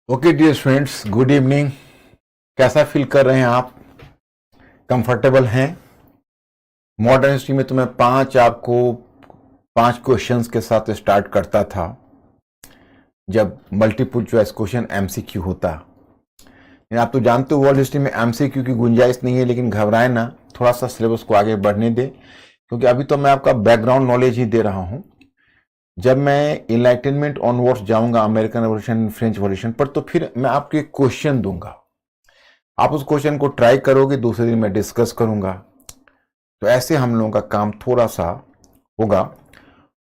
Okay dear students, good evening. कैसा feel कर रहे हैं आप? कंफर्टेबल हैं? मॉडर्न हिस्ट्री में तो मैं पांच क्वेश्चंस के साथ स्टार्ट करता था जब मल्टीपल चॉइस क्वेश्चन एमसीक्यू होता। आप तो जानते हो वर्ल्ड हिस्ट्री में एमसीक्यू की गुंजाइश नहीं है, लेकिन घबराए ना, थोड़ा सा सिलेबस को आगे बढ़ने दे, क्योंकि अभी तो मैं आपका बैकग्राउंड नॉलेज ही दे रहा हूं। जब मैं इनलाइटनमेंट ऑनवर्ड्स जाऊंगा, अमेरिकन रेवोल्यूशन, फ्रेंच रेवोल्यूशन पर, तो फिर मैं आपको एक क्वेश्चन दूंगा, आप उस क्वेश्चन को ट्राई करोगे, दूसरे दिन मैं डिस्कस करूंगा। तो ऐसे हम लोगों का काम थोड़ा सा होगा,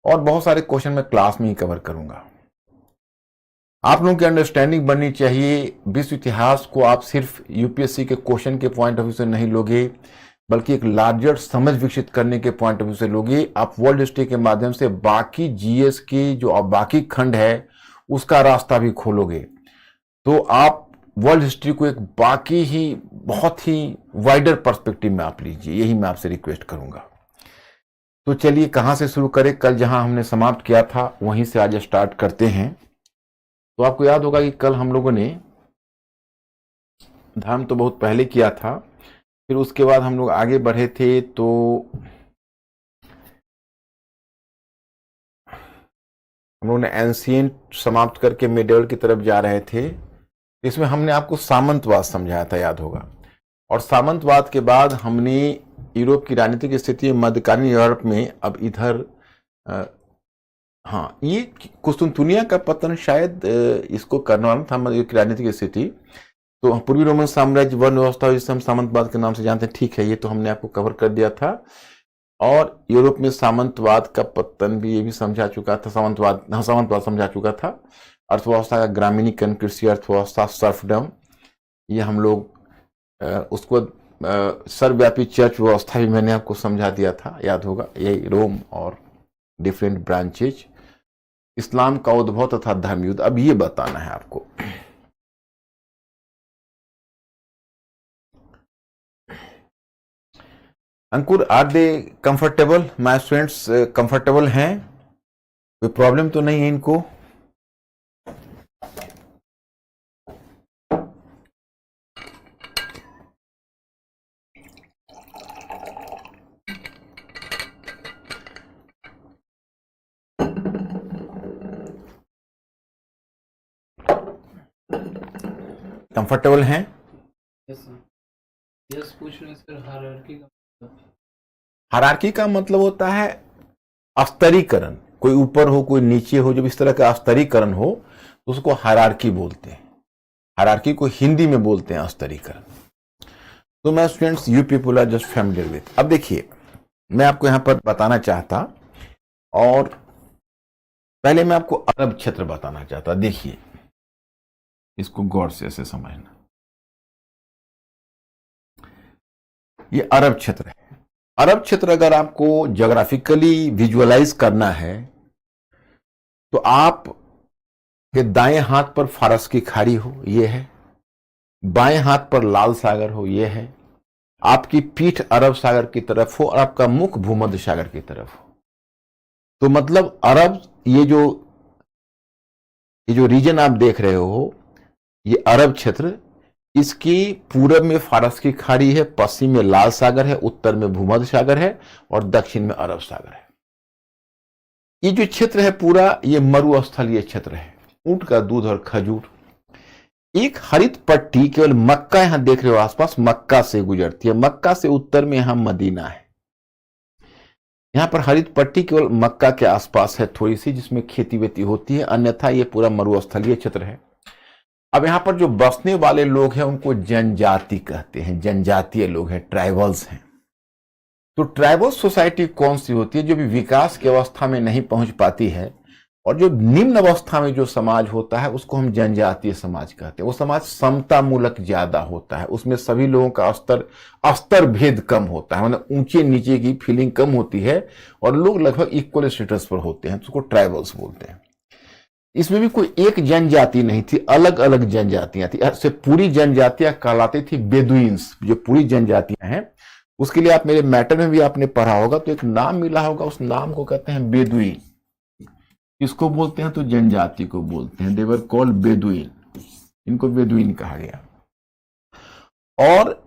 और बहुत सारे क्वेश्चन मैं क्लास में ही कवर करूंगा। आप लोगों की अंडरस्टैंडिंग बननी चाहिए। विश्व इतिहास को आप सिर्फ यूपीएससी के क्वेश्चन के पॉइंट ऑफ व्यू से नहीं लोगे, बल्कि एक लार्जर समझ विकसित करने के पॉइंट ऑफ व्यू से लोगे। आप वर्ल्ड हिस्ट्री के माध्यम से बाकी जीएस की जो बाकी खंड है उसका रास्ता भी खोलोगे। तो आप वर्ल्ड हिस्ट्री को एक बाकी ही बहुत ही वाइडर पर्सपेक्टिव में आप लीजिए, यही मैं आपसे रिक्वेस्ट करूंगा। तो चलिए कहां से शुरू करें? कल जहां हमने समाप्त किया था वहीं से आज स्टार्ट करते हैं। तो आपको याद होगा कि कल हम लोगों ने धर्म तो बहुत पहले किया था, फिर उसके बाद हम लोग आगे बढ़े थे, तो हम लोग ने एंशिएंट समाप्त करके मिडेवल की तरफ जा रहे थे। इसमें हमने आपको सामंतवाद समझाया था, याद होगा। और सामंतवाद के बाद हमने यूरोप की राजनीतिक स्थिति मध्यकालीन यूरोप में अब इधर हाँ, ये कुस्तुनतुनिया का पतन शायद इसको करने वाला था, यूरोप की राजनीतिक स्थिति। तो पूर्वी रोमन साम्राज्य, वर्ण व्यवस्था, जिसे हम सामंतवाद के नाम से जानते हैं, ठीक है, ये तो हमने आपको कवर कर दिया था। और यूरोप में सामंतवाद का पतन भी, ये भी समझा चुका था। सामंतवाद समझा चुका था। अर्थव्यवस्था का ग्रामीणीकरण, कृषि अर्थव्यवस्था, सर्फडम, ये हम लोग उसको सर्वव्यापी चर्च व्यवस्था भी मैंने आपको समझा दिया था, याद होगा। यही रोम और डिफरेंट ब्रांचेज, इस्लाम का उद्भव तथा धर्म युद्ध, अब ये बताना है आपको। Ankur, are they comfortable? My students comfortable हैं? कोई प्रॉब्लम तो नहीं है इनको? कंफर्टेबल हैं? यस पूछ रहे सर। हायरार्की का मतलब होता है स्तरीकरण। कोई ऊपर हो, कोई नीचे हो, जब इस तरह का स्तरीकरण हो तो उसको हायरार्की बोलते हैं। हायरार्की को हिंदी में बोलते हैं स्तरीकरण। तो मैं students, you people are just familiar with. अब देखिए, मैं आपको यहां पर बताना चाहता, और पहले मैं आपको अरब क्षेत्र बताना चाहता। देखिए, इसको गौर से ऐसे समझना। ये अरब क्षेत्र है। अरब क्षेत्र अगर आपको ज्योग्राफिकली विजुअलाइज करना है तो आप के दाएं हाथ पर फारस की खाड़ी हो, ये है। बाएं हाथ पर लाल सागर हो, ये है। आपकी पीठ अरब सागर की तरफ हो और आपका मुख भूमध्य सागर की तरफ हो। तो मतलब अरब, ये जो रीजन आप देख रहे हो, ये अरब क्षेत्र, इसकी पूरब में फारस की खाड़ी है, पश्चिम में लाल सागर है, उत्तर में भूमध्य सागर है, और दक्षिण में अरब सागर है। ये जो क्षेत्र है पूरा, ये मरुस्थलीय क्षेत्र है। ऊंट का दूध और खजूर। एक हरित पट्टी केवल मक्का, यहां देख रहे हो आसपास, मक्का से गुजरती है। मक्का से उत्तर में यहां मदीना है। यहां पर हरित पट्टी केवल मक्का के आसपास है थोड़ी सी, जिसमें खेती वेती होती है, अन्यथा ये पूरा मरुस्थलीय क्षेत्र है। अब यहां पर जो बसने वाले लोग हैं उनको जनजाति कहते हैं, जनजातीय लोग हैं, ट्राइबल्स हैं। तो ट्राइबल सोसाइटी कौन सी होती है? जो भी विकास की अवस्था में नहीं पहुंच पाती है, और जो निम्न अवस्था में जो समाज होता है उसको हम जनजातीय समाज कहते हैं। वो समाज समता मूलक ज्यादा होता है, उसमें सभी लोगों का स्तर भेद कम होता है, मतलब ऊंचे नीचे की फीलिंग कम होती है, और लोग लगभग इक्वल स्टेटस पर होते हैं, तो उसको ट्राइबल्स बोलते हैं। इसमें भी कोई एक जनजाति नहीं थी, अलग अलग जनजातियां थी। ऐसे पूरी जनजातियां कहलाती थी बेदुइन्स। जो पूरी जनजातियां हैं, उसके लिए आप मेरे मैटर में भी आपने पढ़ा होगा, तो एक नाम मिला होगा, उस नाम को कहते हैं बेदुइन। किसको बोलते हैं? तो जनजाति को बोलते हैं। दे वर कॉल्ड बेदुइन। इनको बेदुइन कहा गया। और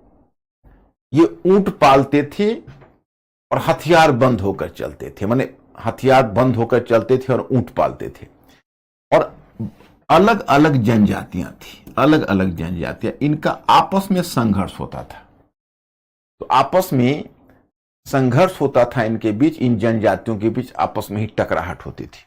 ये ऊंट पालते थे और हथियार बंद होकर चलते थे, माने हथियार बंद होकर चलते थे और ऊंट पालते थे। और अलग अलग जनजातियां थी, अलग अलग जनजातियां, इनका आपस में संघर्ष होता था। तो आपस में संघर्ष होता था इनके बीच, इन जनजातियों के बीच आपस में ही टकराहट होती थी।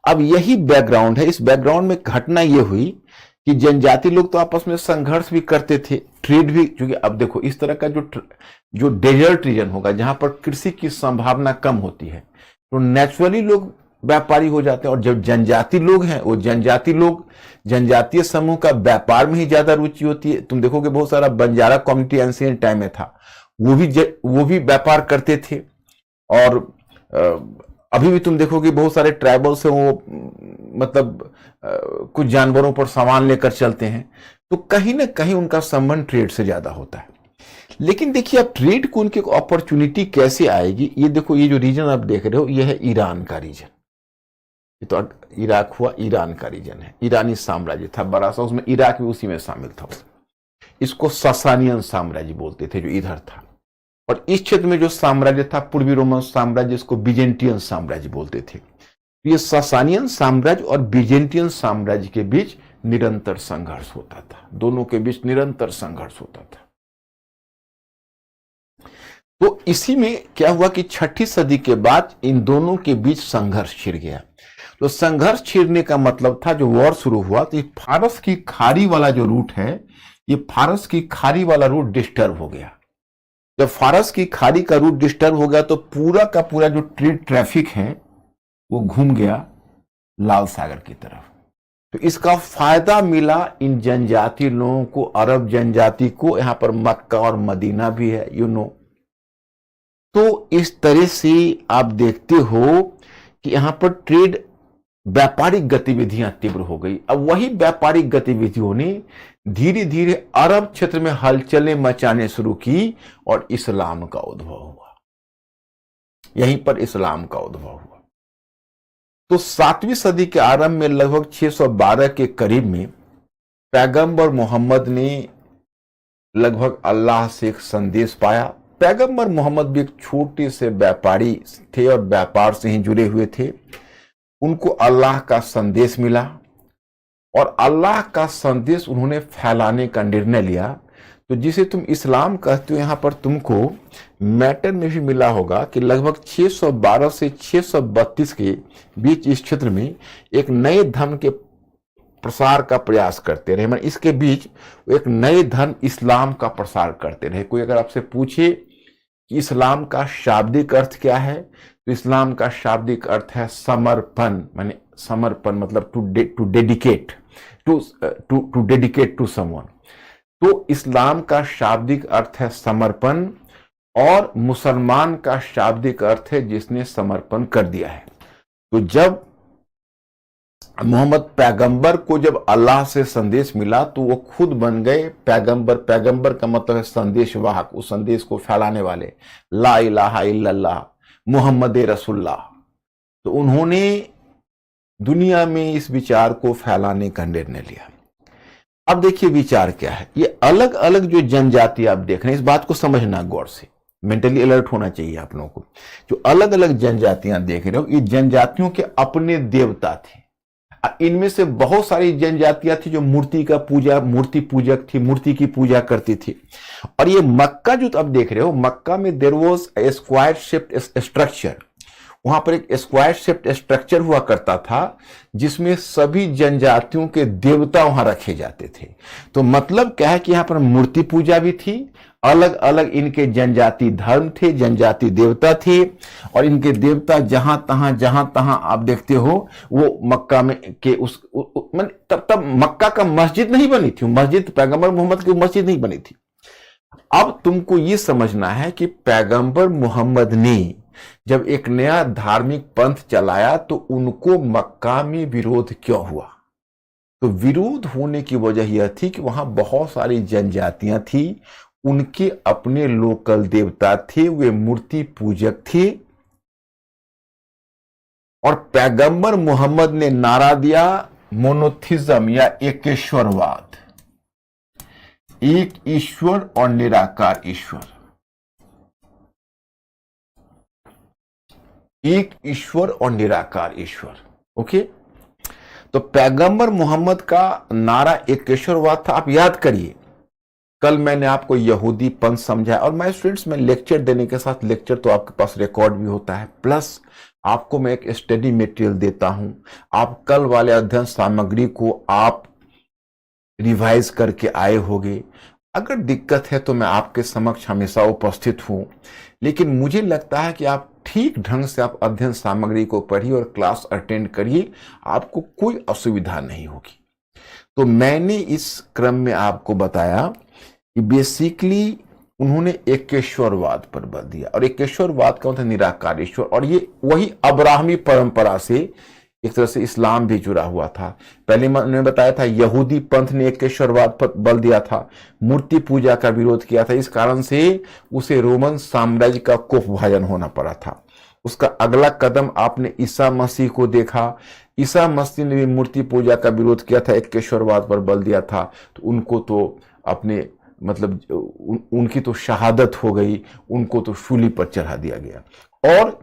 अब यही बैकग्राउंड है। इस बैकग्राउंड में घटना यह हुई कि जनजाति लोग तो आपस में संघर्ष भी करते थे, ट्रेड भी, क्योंकि अब देखो इस तरह का जो डेजर्ट रीजन होगा जहां पर कृषि की संभावना कम होती है, तो नेचुरली लोग व्यापारी हो जाते हैं। और जब जनजाति लोग हैं, वो जनजाति लोग, जनजातीय समूह का व्यापार में ही ज्यादा रुचि होती है। तुम देखोगे बहुत सारा बंजारा कम्युनिटी एंशिएंट टाइम में था, वो भी व्यापार करते थे। और अभी भी तुम देखोगे बहुत सारे ट्राइबल्स हैं, वो मतलब कुछ जानवरों पर सामान लेकर चलते हैं। तो कहीं ना कहीं उनका संबंध ट्रेड से ज्यादा होता है। लेकिन देखिए अब ट्रेड को उनकी अपॉर्चुनिटी कैसे आएगी, ये देखो, ये जो रीजन आप देख रहे हो ये है ईरान का रीजन। ये तो इराक हुआ, ईरान का रीजन है। ईरानी साम्राज्य था बड़ा सा, उसमें इराक भी उसी में शामिल था। इसको ससानियन साम्राज्य बोलते थे जो इधर था। और इस क्षेत्र में जो साम्राज्य था पूर्वी रोमन साम्राज्य, इसको बिजेंटियन साम्राज्य बोलते थे। ये ससानियन साम्राज्य और बिजेंटियन साम्राज्य के बीच निरंतर संघर्ष होता था, दोनों के बीच निरंतर संघर्ष होता था। तो इसी में क्या हुआ कि 6ठी सदी के बाद इन दोनों के बीच संघर्ष छिड़ गया। तो संघर्ष छिड़ने का मतलब था, जो वॉर शुरू हुआ तो फारस की खाड़ी वाला जो रूट है, ये फारस की खाड़ी वाला रूट डिस्टर्ब हो गया। जब फारस की खाड़ी का रूट डिस्टर्ब हो गया तो पूरा का पूरा जो ट्रेड ट्रैफिक है वो घूम गया लाल सागर की तरफ। तो इसका फायदा मिला इन जनजाति लोगों को, अरब जनजाति को। यहां पर मक्का और मदीना भी है, तो इस तरह से आप देखते हो कि यहां पर ट्रेड, व्यापारिक गतिविधियां तीव्र हो गई। अब वही व्यापारिक गतिविधियों ने धीरे धीरे अरब क्षेत्र में हलचलें मचाने शुरू की और इस्लाम का उद्भव हुआ। यहीं पर इस्लाम का उद्भव हुआ। तो 7वीं सदी के आरंभ में लगभग 612 के करीब में पैगंबर मोहम्मद ने लगभग अल्लाह से एक संदेश पाया। पैगंबर मोहम्मद भी एक छोटे से व्यापारी थे और व्यापार से ही जुड़े हुए थे। उनको अल्लाह का संदेश मिला और अल्लाह का संदेश उन्होंने फैलाने का निर्णय लिया। तो जिसे तुम इस्लाम कहते हो, यहां पर तुमको मैटर में भी मिला होगा कि लगभग 612 से 632 के बीच इस क्षेत्र में एक नए धर्म के प्रसार का प्रयास करते रहे। मतलब इसके बीच एक नए धर्म इस्लाम का प्रसार करते रहे। कोई अगर आपसे पूछे कि इस्लाम का शाब्दिक अर्थ क्या है, तो इस्लाम का शाब्दिक अर्थ है समर्पण। माने समर्पण मतलब टू डेडिकेट टू समवन। तो इस्लाम का शाब्दिक अर्थ है समर्पण और मुसलमान का शाब्दिक अर्थ है जिसने समर्पण कर दिया है। तो जब मोहम्मद पैगंबर को जब अल्लाह से संदेश मिला तो वो खुद बन गए पैगंबर। पैगंबर का मतलब है संदेश वाहक, उस संदेश को फैलाने वाले। ला इलाहा इल्लल्लाह मुहम्मद रसूलुल्लाह। तो उन्होंने दुनिया में इस विचार को फैलाने का निर्णय लिया। अब देखिए विचार क्या है। ये अलग अलग जो जनजाति आप देख रहे हैं, इस बात को समझना गौर से, मेंटली अलर्ट होना चाहिए आप लोगों को। जो अलग अलग जनजातियां देख रहे हो, ये जनजातियों के अपने देवता थे। इनमें से बहुत सारी जनजातियां थी जो मूर्ति पूजक थी, मूर्ति की पूजा करती थी। और ये मक्का जो आप देख रहे हो, मक्का में there was a square shaped structure. वहां पर एक स्क्वायर शेप्ड स्ट्रक्चर हुआ करता था जिसमें सभी जनजातियों के देवता वहां रखे जाते थे। तो मतलब क्या है कि यहां पर मूर्ति पूजा भी थी, अलग अलग इनके जनजाति धर्म थे, जनजाति देवता थे। और इनके देवता जहां तहां आप देखते हो वो मक्का में के तब मक्का का मस्जिद नहीं बनी थी। मस्जिद पैगंबर मोहम्मद की मस्जिद नहीं बनी थी। अब तुमको ये समझना है कि पैगंबर मोहम्मद ने जब एक नया धार्मिक पंथ चलाया तो उनको मक्का में विरोध क्यों हुआ। तो विरोध होने की वजह यह थी कि वहां बहुत सारी जनजातियां थी, उनके अपने लोकल देवता थे, वे मूर्ति पूजक थे। और पैगंबर मोहम्मद ने नारा दिया मोनोथिज्म या एकेश्वरवाद, एक ईश्वर और निराकार ईश्वर, एक ईश्वर और निराकार ईश्वर। ओके, तो पैगंबर मोहम्मद का नारा एकेश्वरवाद था। आप याद करिए, कल मैंने आपको यहूदी पंथ समझाया, और मैं स्टूडेंट्स में लेक्चर देने के साथ, लेक्चर तो आपके पास रिकॉर्ड भी होता है, प्लस आपको मैं एक स्टडी मटेरियल देता हूं। आप कल वाले अध्ययन सामग्री को आप रिवाइज करके आए होंगे। अगर दिक्कत है तो मैं आपके समक्ष हमेशा उपस्थित हूं, लेकिन मुझे लगता है कि आप ठीक ढंग से आप अध्ययन सामग्री को पढ़िए और क्लास अटेंड करिए, आपको कोई असुविधा नहीं होगी। तो मैंने इस क्रम में आपको बताया कि बेसिकली उन्होंने एकेश्वरवाद पर बल दिया, और एकेश्वरवाद का मतलब निराकार ईश्वर, और ये वही अब्राहमी परंपरा से एक तरह से इस्लाम भी जुड़ा हुआ था। पहले मैंने बताया था यहूदी पंथ ने एकेश्वरवाद पर बल दिया था, मूर्ति पूजा का विरोध किया था, इस कारण से उसे रोमन साम्राज्य का कुपभाजन होना पड़ा था। उसका अगला कदम आपने ईसा मसीह को देखा। ईसा मसीह ने भी मूर्ति पूजा का विरोध किया था, एकेश्वरवाद पर बल दिया था, तो उनको तो अपने मतलब उनकी तो शहादत हो गई, उनको तो शूली पर चढ़ा दिया गया। और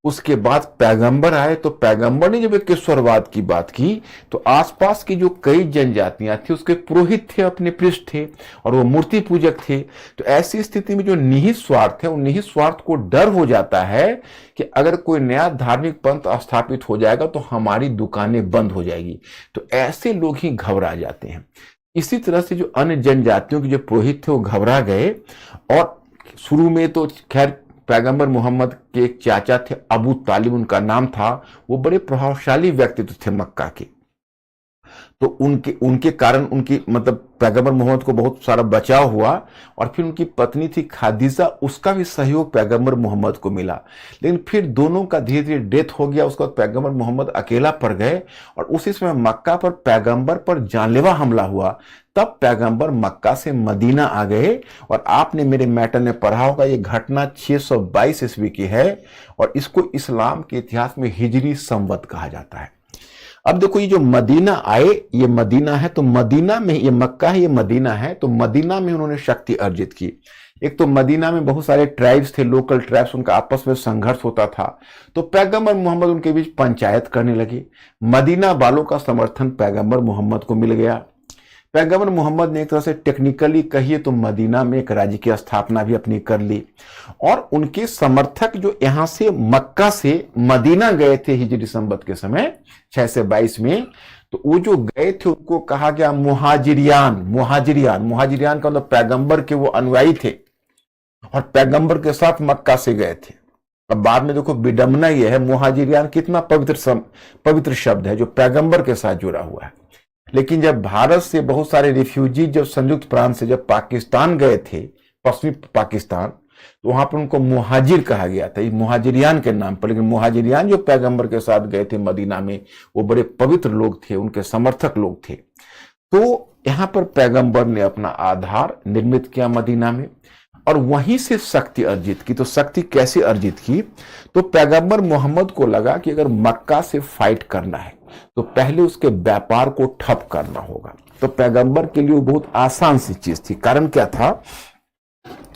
उसके बाद पैगंबर आए, तो पैगंबर ने जब एकेश्वरवाद की बात की तो आसपास की जो कई जनजातियां थी उसके पुरोहित थे, अपने पृष्ठ थे, और वो मूर्ति पूजक थे। तो ऐसी स्थिति में जो निहित स्वार्थ है, उन निहित स्वार्थ को डर हो जाता है कि अगर कोई नया धार्मिक पंथ स्थापित हो जाएगा तो हमारी दुकानें बंद हो जाएगी, तो ऐसे लोग ही घबरा जाते हैं। इसी तरह से जो अन्य जनजातियों के जो पुरोहित थे वो घबरा गए, और शुरू में तो खैर पैगंबर मोहम्मद के एक चाचा थे, अबू तालिब उनका नाम था, वो बड़े प्रभावशाली व्यक्तित्व थे मक्का के। तो उनके कारण उनकी मतलब पैगंबर मोहम्मद को बहुत सारा बचाव हुआ, और फिर उनकी पत्नी थी खादीजा, उसका भी सहयोग पैगंबर मोहम्मद को मिला। लेकिन फिर दोनों का धीरे धीरे डेथ हो गया, उसके बाद पैगंबर मोहम्मद अकेला पड़ गए, और उसी समय मक्का पर पैगंबर पर जानलेवा हमला हुआ। तब पैगंबर मक्का से मदीना आ गए, और आपने मेरे मैटर में पढ़ा होगा ये घटना 622 ईस्वी की है, और इसको इस्लाम के इतिहास में हिजरी संवत कहा जाता है। अब देखो, ये जो मदीना आए, ये मदीना है, तो मदीना में, ये मक्का है, ये मदीना है, तो मदीना में उन्होंने शक्ति अर्जित की। एक तो मदीना में बहुत सारे ट्राइब्स थे, लोकल ट्राइब्स, उनका आपस में संघर्ष होता था, तो पैगंबर मोहम्मद उनके बीच पंचायत करने लगे। मदीना वालों का समर्थन पैगंबर मोहम्मद को मिल गया। पैगंबर मोहम्मद ने एक तरह से टेक्निकली कहिए तो मदीना में एक राज्य की स्थापना भी अपनी कर ली, और उनके समर्थक जो यहां से मक्का से मदीना गए थे हिजरी संवत के समय 622 में, तो वो जो गए थे उनको कहा गया मुहाजिरियान। मुहाजिरियान का मतलब पैगंबर के वो अनुयायी थे, और पैगंबर के साथ मक्का से गए थे। अब बाद में देखो विडंबना ये है, मुहाजिरियान कितना पवित्र शब्द है जो पैगंबर के साथ जुड़ा हुआ है। लेकिन जब भारत से बहुत सारे रिफ्यूजी जब संयुक्त प्रांत से जब पाकिस्तान गए थे, पश्चिमी पाकिस्तान, तो वहां पर उनको मुहाजिर कहा गया था, मुहाजिरियान के नाम पर। लेकिन मुहाजिरियान जो पैगंबर के साथ गए थे मदीना में, वो बड़े पवित्र लोग थे, उनके समर्थक लोग थे। तो यहां पर पैगंबर ने अपना आधार निर्मित किया मदीना में, और वहीं से शक्ति अर्जित की। तो शक्ति कैसे अर्जित की? तो पैगंबर मोहम्मद को लगा कि अगर मक्का से फाइट करना है तो पहले उसके व्यापार को ठप करना होगा। तो पैगंबर के लिए वो बहुत आसान सी चीज थी। कारण क्या था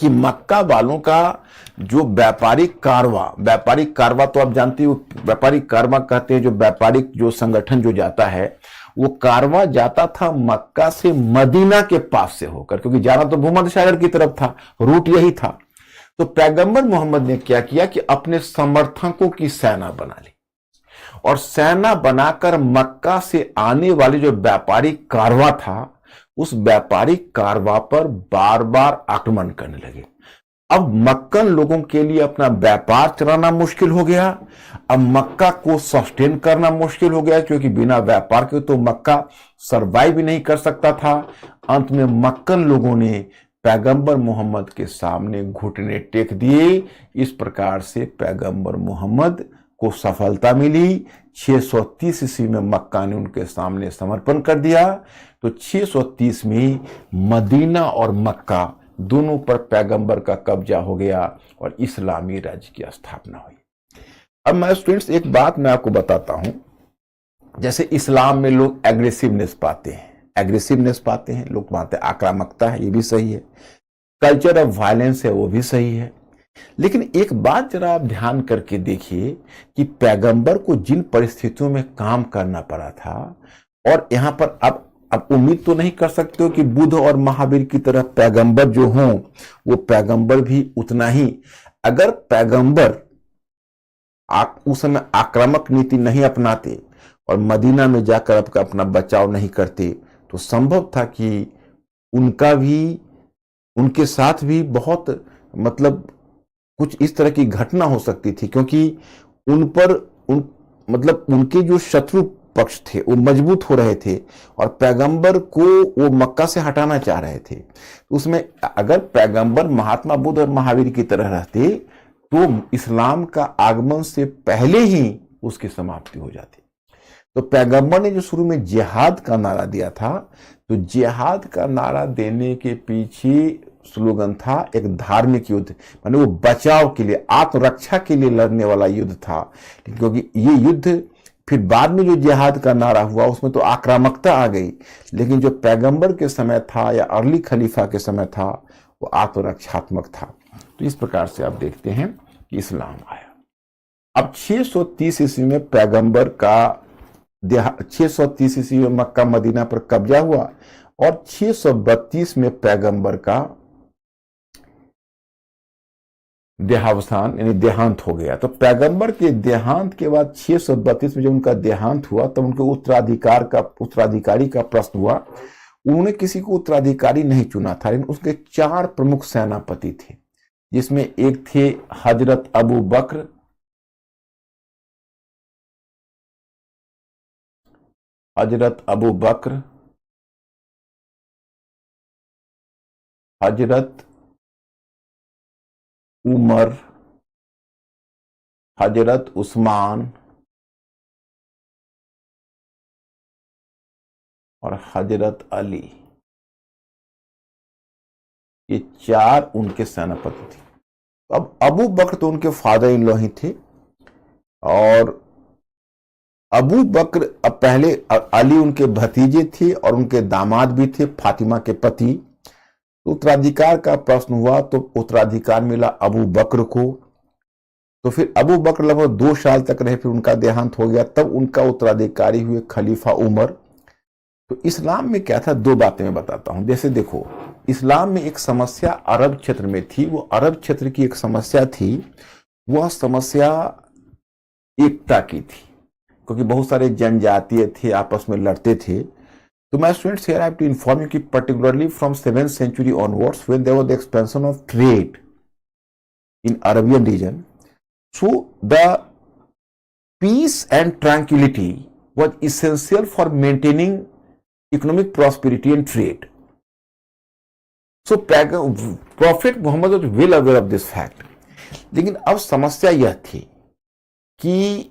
कि मक्का वालों का जो व्यापारिक कारवा तो आप जानते हो, व्यापारिक कारवा कहते हैं, जो व्यापारिक जो संगठन जो जाता है, वो कारवा जाता था मक्का से मदीना के पास से होकर, क्योंकि जाना तो भूमध्य सागर की तरफ था, रूट यही था। तो पैगंबर मोहम्मद ने क्या किया कि अपने समर्थकों की सेना बना ली, और सेना बनाकर मक्का से आने वाले जो व्यापारिक कारवा था, उस व्यापारिक कारवा पर बार बार आक्रमण करने लगे। अब मक्कन लोगों के लिए अपना व्यापार चलाना मुश्किल हो गया, अब मक्का को सस्टेन करना मुश्किल हो गया, क्योंकि बिना व्यापार के तो मक्का सरवाइव भी नहीं कर सकता था। अंत में मक्कन लोगों ने पैगंबर मोहम्मद के सामने घुटने टेक दिए। इस प्रकार से पैगंबर मोहम्मद को सफलता मिली। 630 ईस्वी में मक्का ने उनके सामने समर्पण कर दिया। तो 630 में मदीना और मक्का दोनों पर पैगंबर का कब्जा हो गया और इस्लामी राज्य की स्थापना हुई। अब मैं स्टूडेंट्स एक बात मैं आपको बताता हूं जैसे इस्लाम में लोग एग्रेसिवनेस पाते हैं, लोग मानते हैं आक्रामकता है, ये भी सही है। कल्चर ऑफ वायलेंस है, वो भी सही है। लेकिन एक बात जरा आप ध्यान करके देखिए कि पैगंबर को जिन परिस्थितियों में काम करना पड़ा था, और यहां पर अब उम्मीद तो नहीं कर सकते हो कि बुद्ध और महावीर की तरह पैगंबर जो हों वो पैगंबर भी उतना ही, अगर पैगंबर उस समय आक्रामक नीति नहीं अपनाते और मदीना में जाकर अपना बचाव नहीं करते तो संभव था कि उनका भी, उनके साथ भी बहुत मतलब कुछ इस तरह की घटना हो सकती थी, क्योंकि उनके जो शत्रु पक्ष थे वो मजबूत हो रहे थे और पैगंबर को वो मक्का से हटाना चाह रहे थे। उसमें अगर पैगंबर महात्मा बुद्ध और महावीर की तरह रहते तो इस्लाम का आगमन से पहले ही उसकी समाप्ति हो जाती। तो पैगंबर ने जो शुरू में जिहाद का नारा दिया था, तो जिहाद का नारा देने के पीछे स्लोगन था एक धार्मिक युद्ध, माने वो बचाव के लिए, आत्मरक्षा के लिए लड़ने वाला युद्ध था। क्योंकि ये युद्ध फिर बाद में जो जिहाद का नारा हुआ उसमें तो आक्रामकता आ गई, लेकिन जो पैगंबर के समय था या अर्ली खलीफा के समय था वो आत्मरक्षात्मक था। तो इस प्रकार से आप देखते हैं कि इस्लाम आया। अब 630 ईस्वी में पैगंबर का 630 ईस्वी में मक्का मदीना पर कब्जा हुआ और 632 में पैगंबर का देहावसान यानी देहांत हो गया। तो पैगंबर के देहांत के बाद 632 में जब उनका देहांत हुआ तब उनके उत्तराधिकारी का प्रश्न हुआ। उन्होंने किसी को उत्तराधिकारी नहीं चुना था, लेकिन उसके 4 प्रमुख सेनापति थे, जिसमें एक थे हजरत अबू बकर, हजरत उमर, हजरत उस्मान और हजरत अली। ये 4 उनके सेनापति थे। अब अबू बकर तो उनके फादर इन लॉ ही थे, और अबू बकर अब पहले अली उनके भतीजे थे और उनके दामाद भी थे, फातिमा के पति। उत्तराधिकार का प्रश्न हुआ तो उत्तराधिकार मिला अबू बकर को। तो फिर अबू बकर लगभग 2 साल तक रहे, फिर उनका देहांत हो गया, तब उनका उत्तराधिकारी हुए खलीफा उमर। तो इस्लाम में क्या था, 2 बातें मैं बताता हूं। जैसे देखो, इस्लाम में एक समस्या अरब क्षेत्र में थी, वो अरब क्षेत्र की एक समस्या थी, वह समस्या एकता की थी, क्योंकि बहुत सारे जनजातीय थे, आपस में लड़ते थे। तो my students, here I have to inform you that particularly from 7th century onwards, when there was the expansion of trade in Arabian region, so the peace and tranquility was essential for maintaining economic prosperity and trade. So Prophet Muhammad was well aware of this fact. लेकिन अब समस्या यह थी कि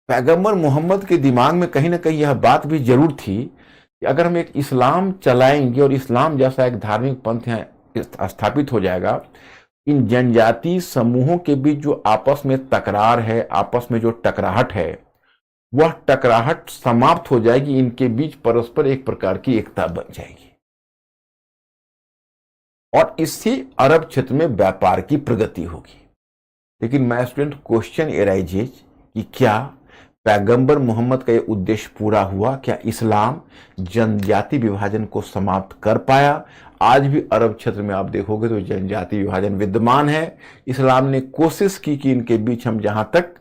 पैगंबर मोहम्मद के दिमाग में कहीं ना कहीं यह बात भी जरूर थी कि अगर हम एक इस्लाम चलाएंगे और इस्लाम जैसा एक धार्मिक पंथ यहाँ स्थापित हो जाएगा, इन जनजातीय समूहों के बीच जो आपस में तकरार है, आपस में जो टकराहट है, वह टकराहट समाप्त हो जाएगी, इनके बीच परस्पर एक प्रकार की एकता बन जाएगी और इससे अरब क्षेत्र में व्यापार की प्रगति होगी। लेकिन माय स्टूडेंट, क्वेश्चन एराइजेज कि क्या पैगंबर मोहम्मद का ये उद्देश्य पूरा हुआ? क्या इस्लाम जनजाति विभाजन को समाप्त कर पाया? आज भी अरब क्षेत्र में आप देखोगे तो जनजाति विभाजन विद्यमान है। इस्लाम ने कोशिश की कि इनके बीच हम जहां तक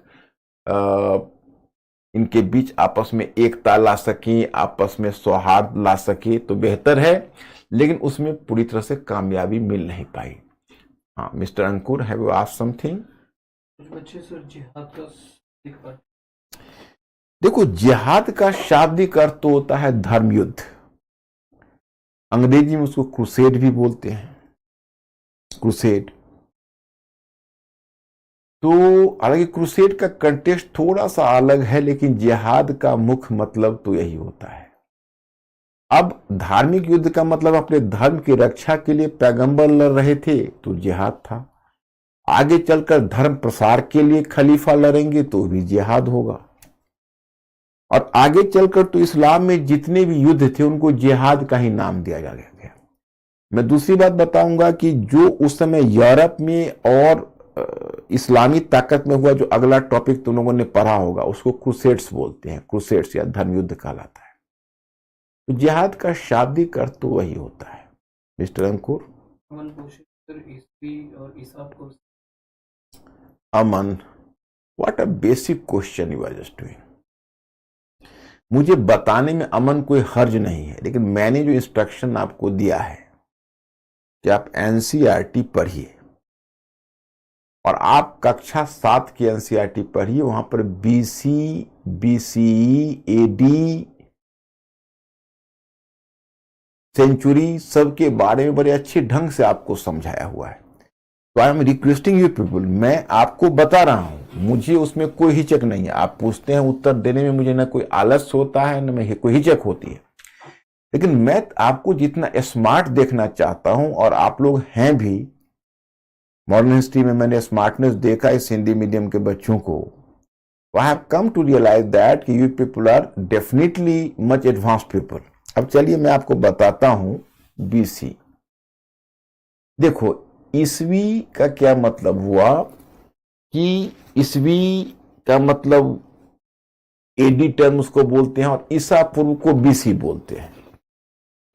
इनके बीच आपस में एकता ला सके, आपस में सौहार्द ला सके तो बेहतर है, लेकिन उसमें पूरी तरह से कामयाबी मिल नहीं पाई। हाँ mister Ankur, have you asked something? देखो, जिहाद का शाब्दिक अर्थ तो होता है धर्म युद्ध, अंग्रेजी में उसको क्रूसेड भी बोलते हैं, क्रूसेड। तो हालांकि क्रूसेड का कंटेक्स्ट थोड़ा सा अलग है, लेकिन जिहाद का मुख्य मतलब तो यही होता है। अब धार्मिक युद्ध का मतलब अपने धर्म की रक्षा के लिए पैगंबर लड़ रहे थे तो जिहाद था, आगे चलकर धर्म प्रसार के लिए खलीफा लड़ेंगे तो भी जिहाद होगा। और आगे चलकर तो इस्लाम में जितने भी युद्ध थे उनको जिहाद का ही नाम दिया गया। मैं दूसरी बात बताऊंगा कि जो उस समय यूरोप में और इस्लामी ताकत में हुआ, जो अगला टॉपिक तुम लोगों ने पढ़ा होगा, उसको क्रूसेड्स बोलते हैं। क्रूसेड्स या धर्मयुद्ध कहलाता है। तो जिहाद का शाब्दिक अर्थ तो वही होता है। Mister Ankur, Aman, what a basic question you are just doing. मुझे बताने में अमन कोई हर्ज नहीं है, लेकिन मैंने जो इंस्ट्रक्शन आपको दिया है कि आप एनसीईआरटी पढ़िए और आप कक्षा 7 की एनसीईआरटी पढ़िए। वहां पर बीसी, बीसीई, एडी, सेंचुरी सबके बारे में बड़े अच्छे ढंग से आपको समझाया हुआ है। तो I am requesting you people, मैं आपको बता रहा हूं, मुझे उसमें कोई हिचक नहीं है। आप पूछते हैं, उत्तर देने में मुझे ना कोई आलस होता है, ना कोई हिचक होती है। लेकिन मैं आपको जितना स्मार्ट देखना चाहता हूं, और आप लोग हैं भी, मॉडर्न हिस्ट्री में मैंने स्मार्टनेस देखा इस हिंदी मीडियम के बच्चों को। I have come to realise that कि you people are definitely much advance people. अब चलिए मैं आपको बताता हूं बीसी। देखो, ईसवी का क्या मतलब हुआ कि ईसवी का मतलब एडी टर्म उसको बोलते हैं और ईसा पूर्व को बीसी बोलते हैं।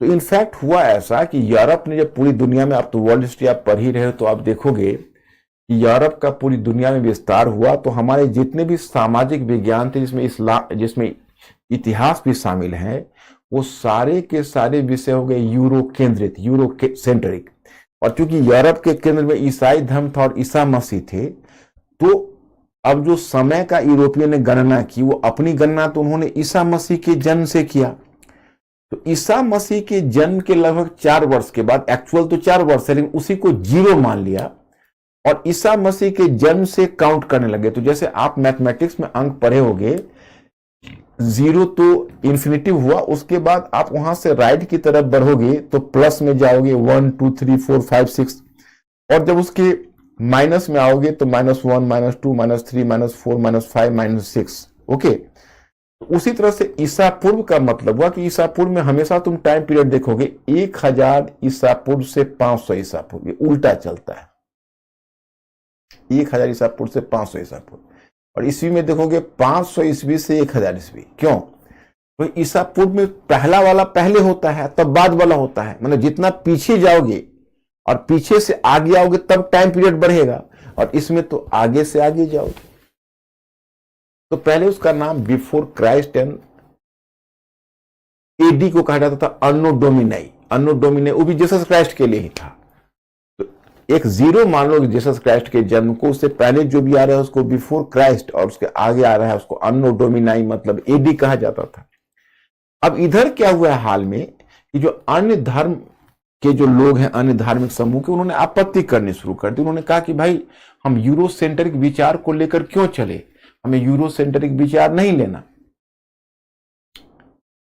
तो इनफैक्ट हुआ ऐसा कि यूरोप ने जब पूरी दुनिया में, आप तो वर्ल्ड हिस्ट्री आप पढ़ ही रहे हो, तो आप देखोगे कि यूरोप का पूरी दुनिया में विस्तार हुआ। तो हमारे जितने भी सामाजिक विज्ञान थे, जिसमें इतिहास भी शामिल है, वो सारे के सारे विषय हो गए यूरो केंद्रित, यूरो सेंट्रिक। और चूंकि यूरोप के केंद्र में ईसाई धर्म था और ईसा मसीह थे, तो अब जो समय का यूरोपियन ने गणना की, वो अपनी गणना तो उन्होंने ईसा मसीह के जन्म से किया। तो ईसा मसीह के जन्म के लगभग 4 वर्ष के बाद, एक्चुअल तो 4 वर्ष है, लेकिन उसी को 0 मान लिया और ईसा मसीह के जन्म से काउंट करने लगे। तो जैसे आप मैथमेटिक्स में अंक पढ़े होंगे, 0 तो इन्फिनिटिव हुआ, उसके बाद आप वहां से राइट की तरफ बढ़ोगे तो प्लस में जाओगे 1 2 3 4 5 6, और जब उसके माइनस में आओगे तो -1 -2 -3 -4 -5 -6। ओके, उसी तरह से ईसा पूर्व का मतलब हुआ कि ईसा पूर्व में हमेशा तुम टाइम पीरियड देखोगे 1000 ईसा पूर्व से 500 ईसा पूर्व, ये उल्टा चलता है। 1000 ईसा पूर्व से 500 ईसा पूर्व, और ईस्वी में देखोगे 500 ईस्वी से 1000 ईस्वी। क्यों? तो ईसा पूर्व में पहला वाला पहले होता है, तब बाद वाला होता है। मतलब जितना पीछे जाओगे और पीछे से आगे आओगे तब टाइम पीरियड बढ़ेगा, और इसमें तो आगे से आगे जाओगे। तो पहले उसका नाम बिफोर क्राइस्ट एंड एडी को कहा जाता था अन्नो डोमिनाई। अन्नो डोमिनाई वो भी जीसस क्राइस्ट के लिए ही था। तो एक 0 मान लो जीसस क्राइस्ट के जन्म को, उससे पहले जो भी आ रहा है उसको बिफोर क्राइस्ट, और उसके आगे आ रहा है उसको अन्नो डोमिनाई मतलब एडी कहा जाता था। अब इधर क्या हुआ है हाल में कि जो अन्य धर्म के जो लोग हैं, अन्य धार्मिक समूह के, उन्होंने आपत्ति करनी शुरू कर दी। उन्होंने कहा कि भाई हम यूरो सेंट्रिक विचार को लेकर क्यों चले, हमें यूरो सेंट्रिक विचार नहीं लेना,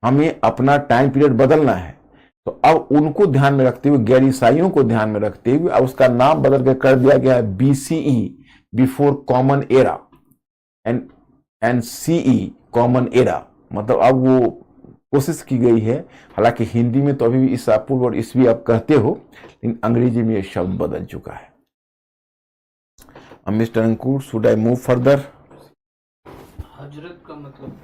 हमें अपना टाइम पीरियड बदलना है। तो अब उनको ध्यान में रखते हुए, गैर ईसाइयों को ध्यान में रखते हुए, अब उसका नाम बदल के कर दिया गया है BCE, before common era, and CE common era. मतलब अब वो कोशिश की गई है, हालांकि हिंदी में तो अभी भी ईसा पूर्व और ईस्वी आप कहते हो, लेकिन अंग्रेजी में ये शब्द बदल चुका है। Mister Ankur, should I move further? हजरत का मतलब,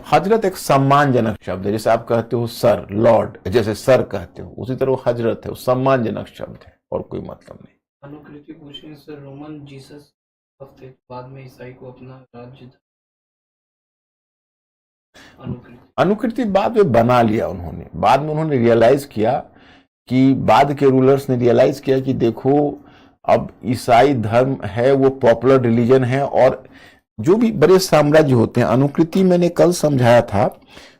हजरत एक सम्मानजनक शब्द है। जैसे आप कहते हो सर, लॉर्ड, जैसे सर कहते हो, उसी तरह वो हजरत है, वो सम्मानजनक शब्द है, और कोई मतलब नहीं। अनुकृति पूछने से रोमन जीसस हफ्ते बाद में ईसाई को अपना राज्य अनुकृति बाद में बना लिया उन्होंने। बाद में उन्होंने रियलाइज किया कि, बाद के रूलर्स ने रियलाइज किया कि देखो अब ईसाई धर्म है वो पॉपुलर रिलीजन है, और जो भी बड़े साम्राज्य होते हैं, अनुकृति मैंने कल समझाया था,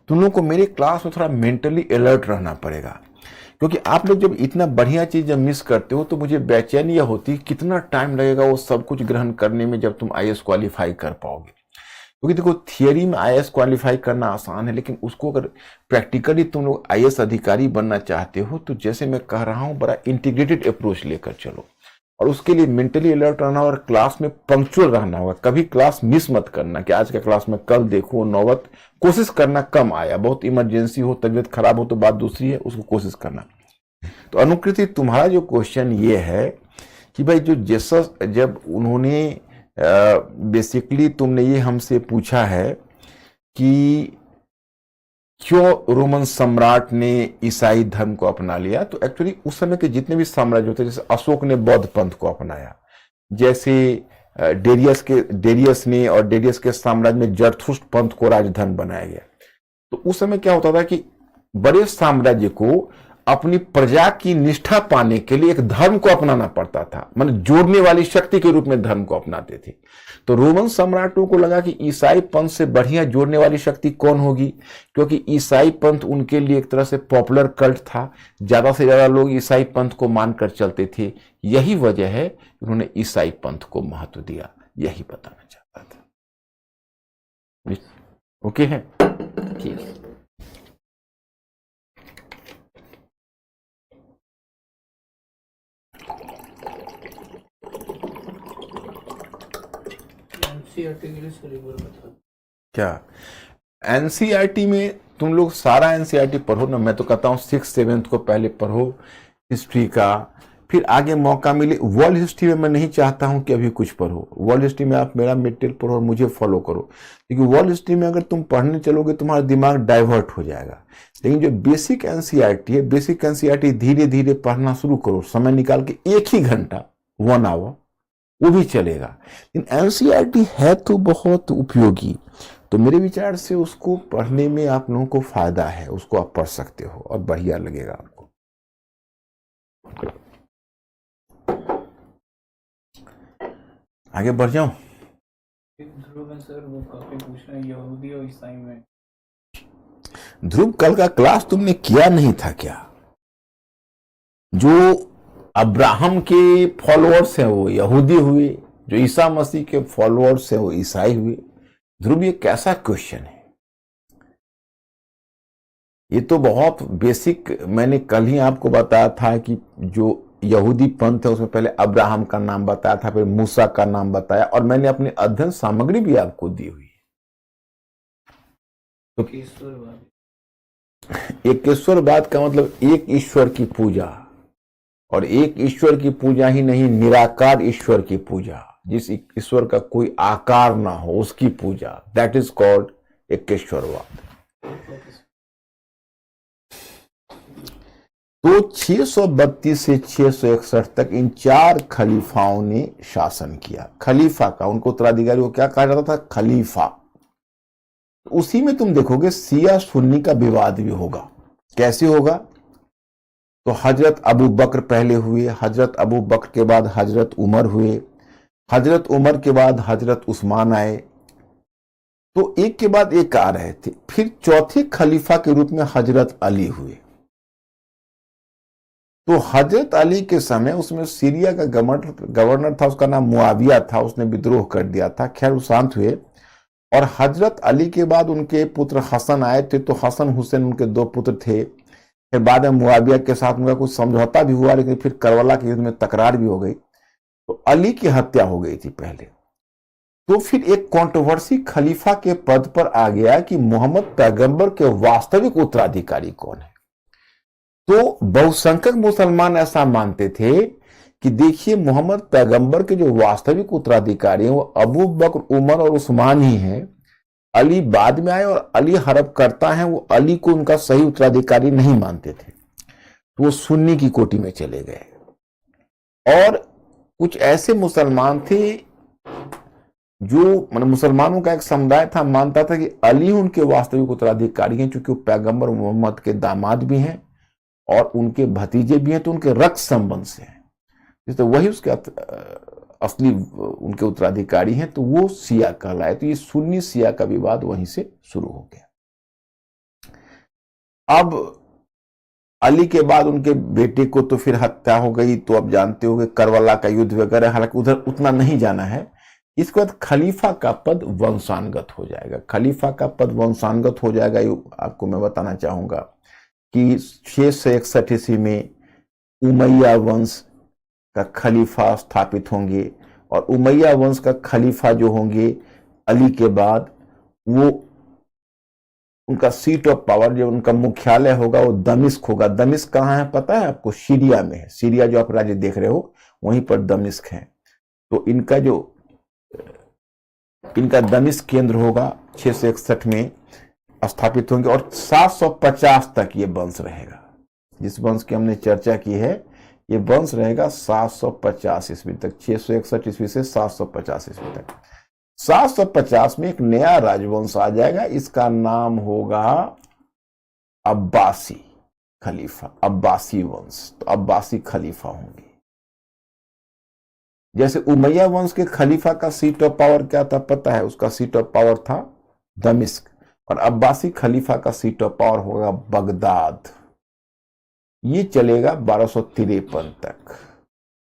तुम लोगों को मेरे क्लास में थोड़ा मेंटली अलर्ट रहना पड़ेगा, क्योंकि आप लोग जब इतना बढ़िया चीज जब मिस करते हो तो मुझे बेचैनी होती, कितना टाइम लगेगा वो सब कुछ ग्रहण करने में जब तुम आईएएस क्वालिफाई कर पाओगे। क्योंकि देखो थियरी में आईएएस क्वालिफाई करना आसान है, लेकिन उसको अगर प्रैक्टिकली तुम लोग आईएएस अधिकारी बनना चाहते हो तो जैसे मैं कह रहा हूं, बड़ा इंटीग्रेटेड अप्रोच लेकर चलो। और उसके लिए मेंटली अलर्ट रहना और क्लास में पंक्चुअल रहना होगा। कभी क्लास मिस मत करना कि आज का क्लास में कल देखो, नौबत कोशिश करना कम आया, बहुत इमरजेंसी हो, तबीयत खराब हो तो बात दूसरी है, उसको कोशिश करना। तो अनुकृति, तुम्हारा जो क्वेश्चन ये है कि भाई जो जीसस, जब उन्होंने बेसिकली तुमने ये हमसे पूछा है कि क्यों रोमन सम्राट ने ईसाई धर्म को अपना लिया, तो एक्चुअली उस समय के जितने भी साम्राज्य होते, जैसे अशोक ने बौद्ध पंथ को अपनाया, जैसे डेरियस ने और डेरियस के साम्राज्य में जरथुस्त्र पंथ को राजधर्म बनाया गया। तो उस समय क्या होता था कि बड़े साम्राज्य को अपनी प्रजा की निष्ठा पाने के लिए एक धर्म को अपनाना पड़ता था, मतलब जोड़ने वाली शक्ति के रूप में धर्म को अपनाते थे। तो रोमन सम्राटों को लगा कि ईसाई पंथ से बढ़िया जोड़ने वाली शक्ति कौन होगी, क्योंकि ईसाई पंथ उनके लिए एक तरह से पॉपुलर कल्ट था, ज्यादा से ज्यादा लोग ईसाई पंथ को मानकर चलते थे। यही वजह है उन्होंने ईसाई पंथ को महत्व दिया, यही बताना चाहता था। ओके है, ठीक है। एनसीईआरटी के लिए सिलेबस बता दो। क्या एनसीईआरटी में तुम लोग सारा एनसीईआरटी पढ़ो ना, मैं तो कहता हूँ 6th-7th को पहले पढ़ो हिस्ट्री का, फिर आगे मौका मिले। वर्ल्ड हिस्ट्री में मैं नहीं चाहता हूं कि अभी कुछ पढ़ो, वर्ल्ड हिस्ट्री में आप मेरा मटेरियल पढ़ो और मुझे फॉलो करो, क्योंकि वर्ल्ड हिस्ट्री में अगर तुम पढ़ने चलोगे तुम्हारा दिमाग डाइवर्ट हो जाएगा। लेकिन जो बेसिक एनसीईआरटी है, बेसिक एनसीईआरटी धीरे धीरे पढ़ना शुरू करो, समय निकाल के 1 ही घंटा 1 आवर, वो भी चलेगा। लेकिन एनसीईआरटी है तो बहुत उपयोगी, तो मेरे विचार से उसको पढ़ने में आप लोगों को फायदा है, उसको आप पढ़ सकते हो और बढ़िया लगेगा आपको। आगे बढ़ जाऊं? ध्रुव सर वो काफी पूछ रहे हैं यहूदी और ईसाई में। ध्रुव, कल का क्लास तुमने किया नहीं था क्या? जो अब्राहम के फॉलोअर्स हैं वो यहूदी हुए, जो ईसा मसीह के फॉलोअर्स हैं वो ईसाई हुए। ध्रुव, ये कैसा क्वेश्चन है? ये तो बहुत बेसिक, मैंने कल ही आपको बताया था कि जो यहूदी पंथ है उसमें पहले अब्राहम का नाम बताया था, फिर मूसा का नाम बताया, और मैंने अपनी अध्ययन सामग्री भी आपको दी हुई है। तो एकेश्वरवाद का मतलब एक ईश्वर की पूजा, और एक ईश्वर की पूजा ही नहीं, निराकार ईश्वर की पूजा, जिस ईश्वर का कोई आकार ना हो उसकी पूजा, दैट इज कॉल्ड एकेश्वरवाद। तो 632 से 661 तक इन 4 खलीफाओं ने शासन किया। खलीफा का, उनको उत्तराधिकारी को क्या कहा जाता था? खलीफा। उसी में तुम देखोगे शिया सुन्नी का विवाद भी होगा। कैसे होगा? तो हजरत अबू बकर पहले हुए, हजरत अबू बकर के बाद हजरत उमर हुए, हजरत उमर के बाद हजरत उस्मान आए, तो एक के बाद एक आ रहे थे। फिर चौथे खलीफा के रूप में हजरत अली हुए। तो हजरत अली के समय उसमें सीरिया का गवर्नर था, उसका नाम मुआविया था, उसने विद्रोह कर दिया था, खैर वो शांत हुए। और हजरत अली के बाद उनके पुत्र हसन आए थे, तो हसन हुसैन उनके 2 पुत्र थे। फिर बाद में मुआविया के साथ उनका कुछ समझौता भी हुआ, लेकिन फिर करबला के युद्ध में तकरार भी हो गई, तो अली की हत्या हो गई थी पहले। तो फिर एक कंट्रोवर्सी खलीफा के पद पर आ गया कि मोहम्मद पैगंबर के वास्तविक उत्तराधिकारी कौन है। तो बहुसंख्यक मुसलमान ऐसा मानते थे कि देखिए मोहम्मद पैगंबर के जो वास्तविक उत्तराधिकारी हैं वो अबू बकर, उमर और उस्मान ही हैं। अली बाद में आए और अली हरब करता है, वो अली को उनका सही उत्तराधिकारी नहीं मानते थे, तो वो सुन्नी की कोटि में चले गए। और कुछ ऐसे मुसलमान थे जो, मतलब मुसलमानों का एक समुदाय था, मानता था कि अली उनके वास्तविक उत्तराधिकारी हैं, क्योंकि वो पैगंबर मोहम्मद के दामाद भी हैं और उनके भतीजे भी हैं, तो उनके रक्त संबंध से हैं, तो वही उसके असली उनके उत्तराधिकारी हैं, तो वो शिया कहलाए। तो ये सुन्नी शिया का विवाद वहीं से शुरू हो गया। अब अली के बाद उनके बेटे को तो फिर हत्या हो गई, तो अब जानते हो करबला का युद्ध वगैरह, हालांकि उधर उतना नहीं जाना है। इसके बाद खलीफा का पद वंशानुगत हो जाएगा। खलीफा का पद वंशानुगत हो जाएगा, ये आपको मैं बताना चाहूंगा कि 661 ईस्वी में उमैया वंश का खलीफा स्थापित होंगे और उमैया वंश का खलीफा जो होंगे अली के बाद, वो उनका सीट ऑफ पावर, जो उनका मुख्यालय होगा वो दमिश्क होगा। दमिश्क कहाँ है पता है आपको? सीरिया में है। सीरिया जो आप राज्य देख रहे हो वहीं पर दमिश्क है। तो इनका दमिश्क केंद्र होगा। 661 में स्थापित होंगे और 750 तक ये वंश रहेगा। जिस वंश की हमने चर्चा की है ये वंश रहेगा 750 ईस्वी तक, 661 ईस्वी से 750 ईस्वी तक। 750 में एक नया राजवंश आ जाएगा, इसका नाम होगा अब्बासी खलीफा, अब्बासी वंश। तो अब्बासी खलीफा होंगे। जैसे उमैया वंश के खलीफा का सीट ऑफ पावर क्या था पता है? उसका सीट ऑफ पावर था दमिश्क, और अब्बासी खलीफा का सीट ऑफ पावर होगा बगदाद। ये चलेगा 1253 तक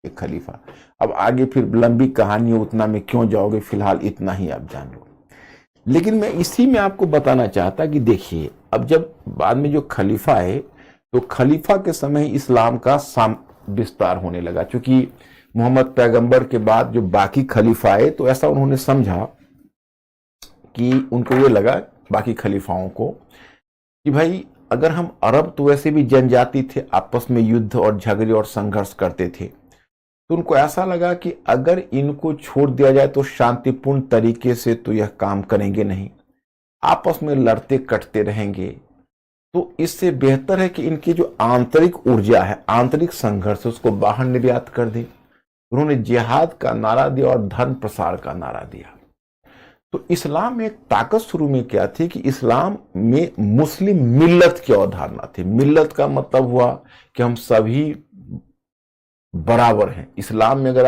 ये खलीफा। अब आगे फिर लंबी कहानी है, उतना में क्यों जाओगे, फिलहाल इतना ही आप जान लो। लेकिन मैं इसी में आपको बताना चाहता कि देखिए, अब जब बाद में जो खलीफा है तो खलीफा के समय इस्लाम का विस्तार होने लगा। क्योंकि मोहम्मद पैगंबर के बाद जो बाकी खलीफा आए तो ऐसा उन्होंने समझा कि उनको ये लगा बाकी खलीफाओं को कि भाई अगर हम अरब तो वैसे भी जनजाति थे, आपस में युद्ध और झगड़े और संघर्ष करते थे, तो उनको ऐसा लगा कि अगर इनको छोड़ दिया जाए तो शांतिपूर्ण तरीके से तो यह काम करेंगे नहीं, आपस में लड़ते कटते रहेंगे। तो इससे बेहतर है कि इनकी जो आंतरिक ऊर्जा है, आंतरिक संघर्ष, उसको बाहर निर्यात कर दें। उन्होंने जिहाद का नारा दिया और धर्म प्रसार का नारा दिया। तो इस्लाम में एक ताकत शुरू में क्या थी कि इस्लाम में मुस्लिम मिल्लत की अवधारणा थी। मिल्लत का मतलब हुआ कि हम सभी बराबर हैं। इस्लाम में अगर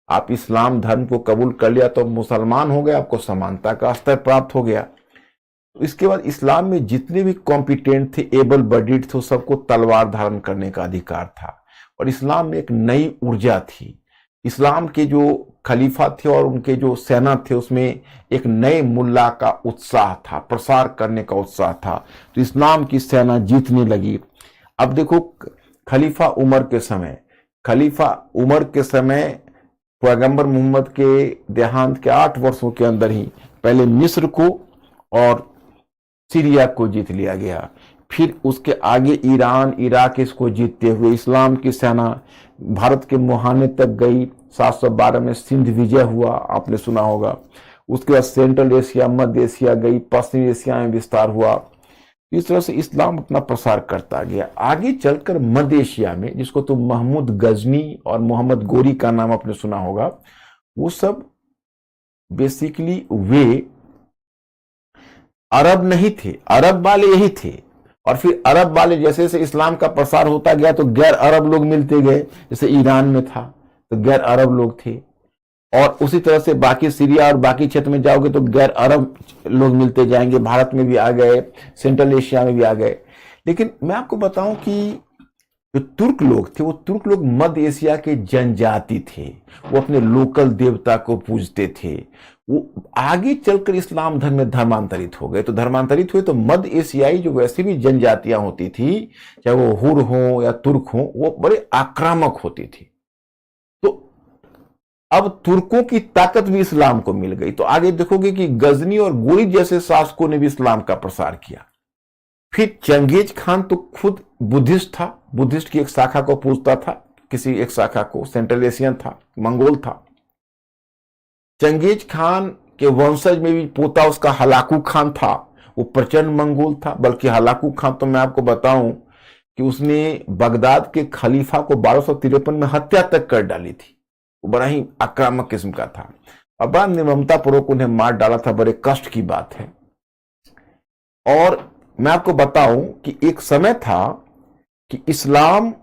आप इस्लाम धर्म को कबूल कर लिया तो मुसलमान हो गए, आपको समानता का स्तर प्राप्त हो गया। तो इसके बाद इस्लाम में जितने भी कॉम्पिटेंट थे, एबल बॉडीड थे, सबको तलवार धारण करने का अधिकार था। और इस्लाम में एक नई ऊर्जा थी। इस्लाम के जो खलीफा थे और उनके जो सेना थे उसमें एक नए मुल्ला का उत्साह था, प्रसार करने का उत्साह था। तो इस्लाम की सेना जीतने लगी। अब देखो, खलीफा उमर के समय पैगंबर मोहम्मद के देहांत के 8 वर्षों के अंदर ही पहले मिस्र को और सीरिया को जीत लिया गया। फिर उसके आगे ईरान, इराक, इसको जीतते हुए इस्लाम की सेना भारत के मुहाने तक गई। 712 में सिंध विजय हुआ, आपने सुना होगा। उसके बाद सेंट्रल एशिया, मध्य एशिया गई, पश्चिमी एशिया में विस्तार हुआ। इस तरह से इस्लाम अपना प्रसार करता गया। आगे चलकर मध्य एशिया में, जिसको तो महमूद गजनी और मोहम्मद गोरी का नाम आपने सुना होगा, वो सब बेसिकली वे अरब नहीं थे, अरब वाले यही थे। और फिर अरब वाले जैसे जैसे इस्लाम का प्रसार होता गया तो गैर अरब लोग मिलते गए। जैसे ईरान में था तो गैर अरब लोग थे, और उसी तरह से बाकी सीरिया और बाकी क्षेत्र में जाओगे तो गैर अरब लोग मिलते जाएंगे। भारत में भी आ गए, सेंट्रल एशिया में भी आ गए। लेकिन मैं आपको बताऊं कि जो तुर्क लोग थे, वो तुर्क लोग मध्य एशिया के जनजाति थे। वो अपने लोकल देवता को पूजते थे। वो आगे चलकर इस्लाम धर्म में धर्मांतरित हो गए। तो धर्मांतरित हुए तो मध्य एशियाई जो वैसे भी जनजातियां होती थी, चाहे वो हुर हो या तुर्क हो, वो बड़े आक्रामक होती थी। तो अब तुर्कों की ताकत भी इस्लाम को मिल गई। तो आगे देखोगे कि गजनी और गोरी जैसे शासकों ने भी इस्लाम का प्रसार किया। फिर चंगेज खान तो खुद बुद्धिस्ट था, बुद्धिस्ट की एक शाखा को पूजता था, किसी एक शाखा को, सेंट्रल एशियन था, मंगोल था। चंगेज खान के वंशज में भी पोता उसका हलाकू खान था, वो प्रचंड मंगोल था। बल्कि हलाकू खान तो मैं आपको बताऊं कि उसने बगदाद के खलीफा को 1253 में हत्या तक कर डाली थी। वो बड़ा ही आक्रामक किस्म का था। अब बड़ा निर्ममतापूर्वक उन्हें मार डाला था, बड़े कष्ट की बात है। और मैं आपको बताऊं कि एक समय था कि इस्लाम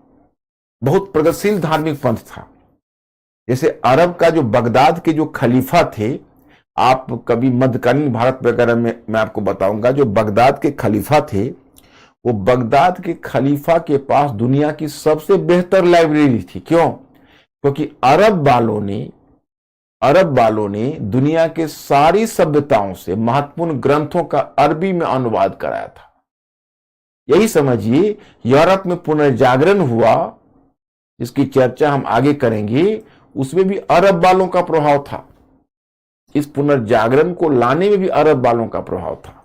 बहुत प्रगतिशील धार्मिक पंथ था। जैसे अरब का जो बगदाद के जो खलीफा थे, आप कभी मध्यकालीन भारत वगैरह में मैं आपको बताऊंगा, जो बगदाद के खलीफा थे, वो बगदाद के खलीफा के पास दुनिया की सबसे बेहतर लाइब्रेरी थी। क्यों? क्योंकि अरब वालों ने दुनिया के सारी सभ्यताओं से महत्वपूर्ण ग्रंथों का अरबी में अनुवाद कराया था। यही समझिए, यूरोप में पुनर्जागरण हुआ जिसकी चर्चा हम आगे करेंगे, उसमें भी अरब वालों का प्रभाव था। इस पुनर्जागरण को लाने में भी अरब वालों का प्रभाव था।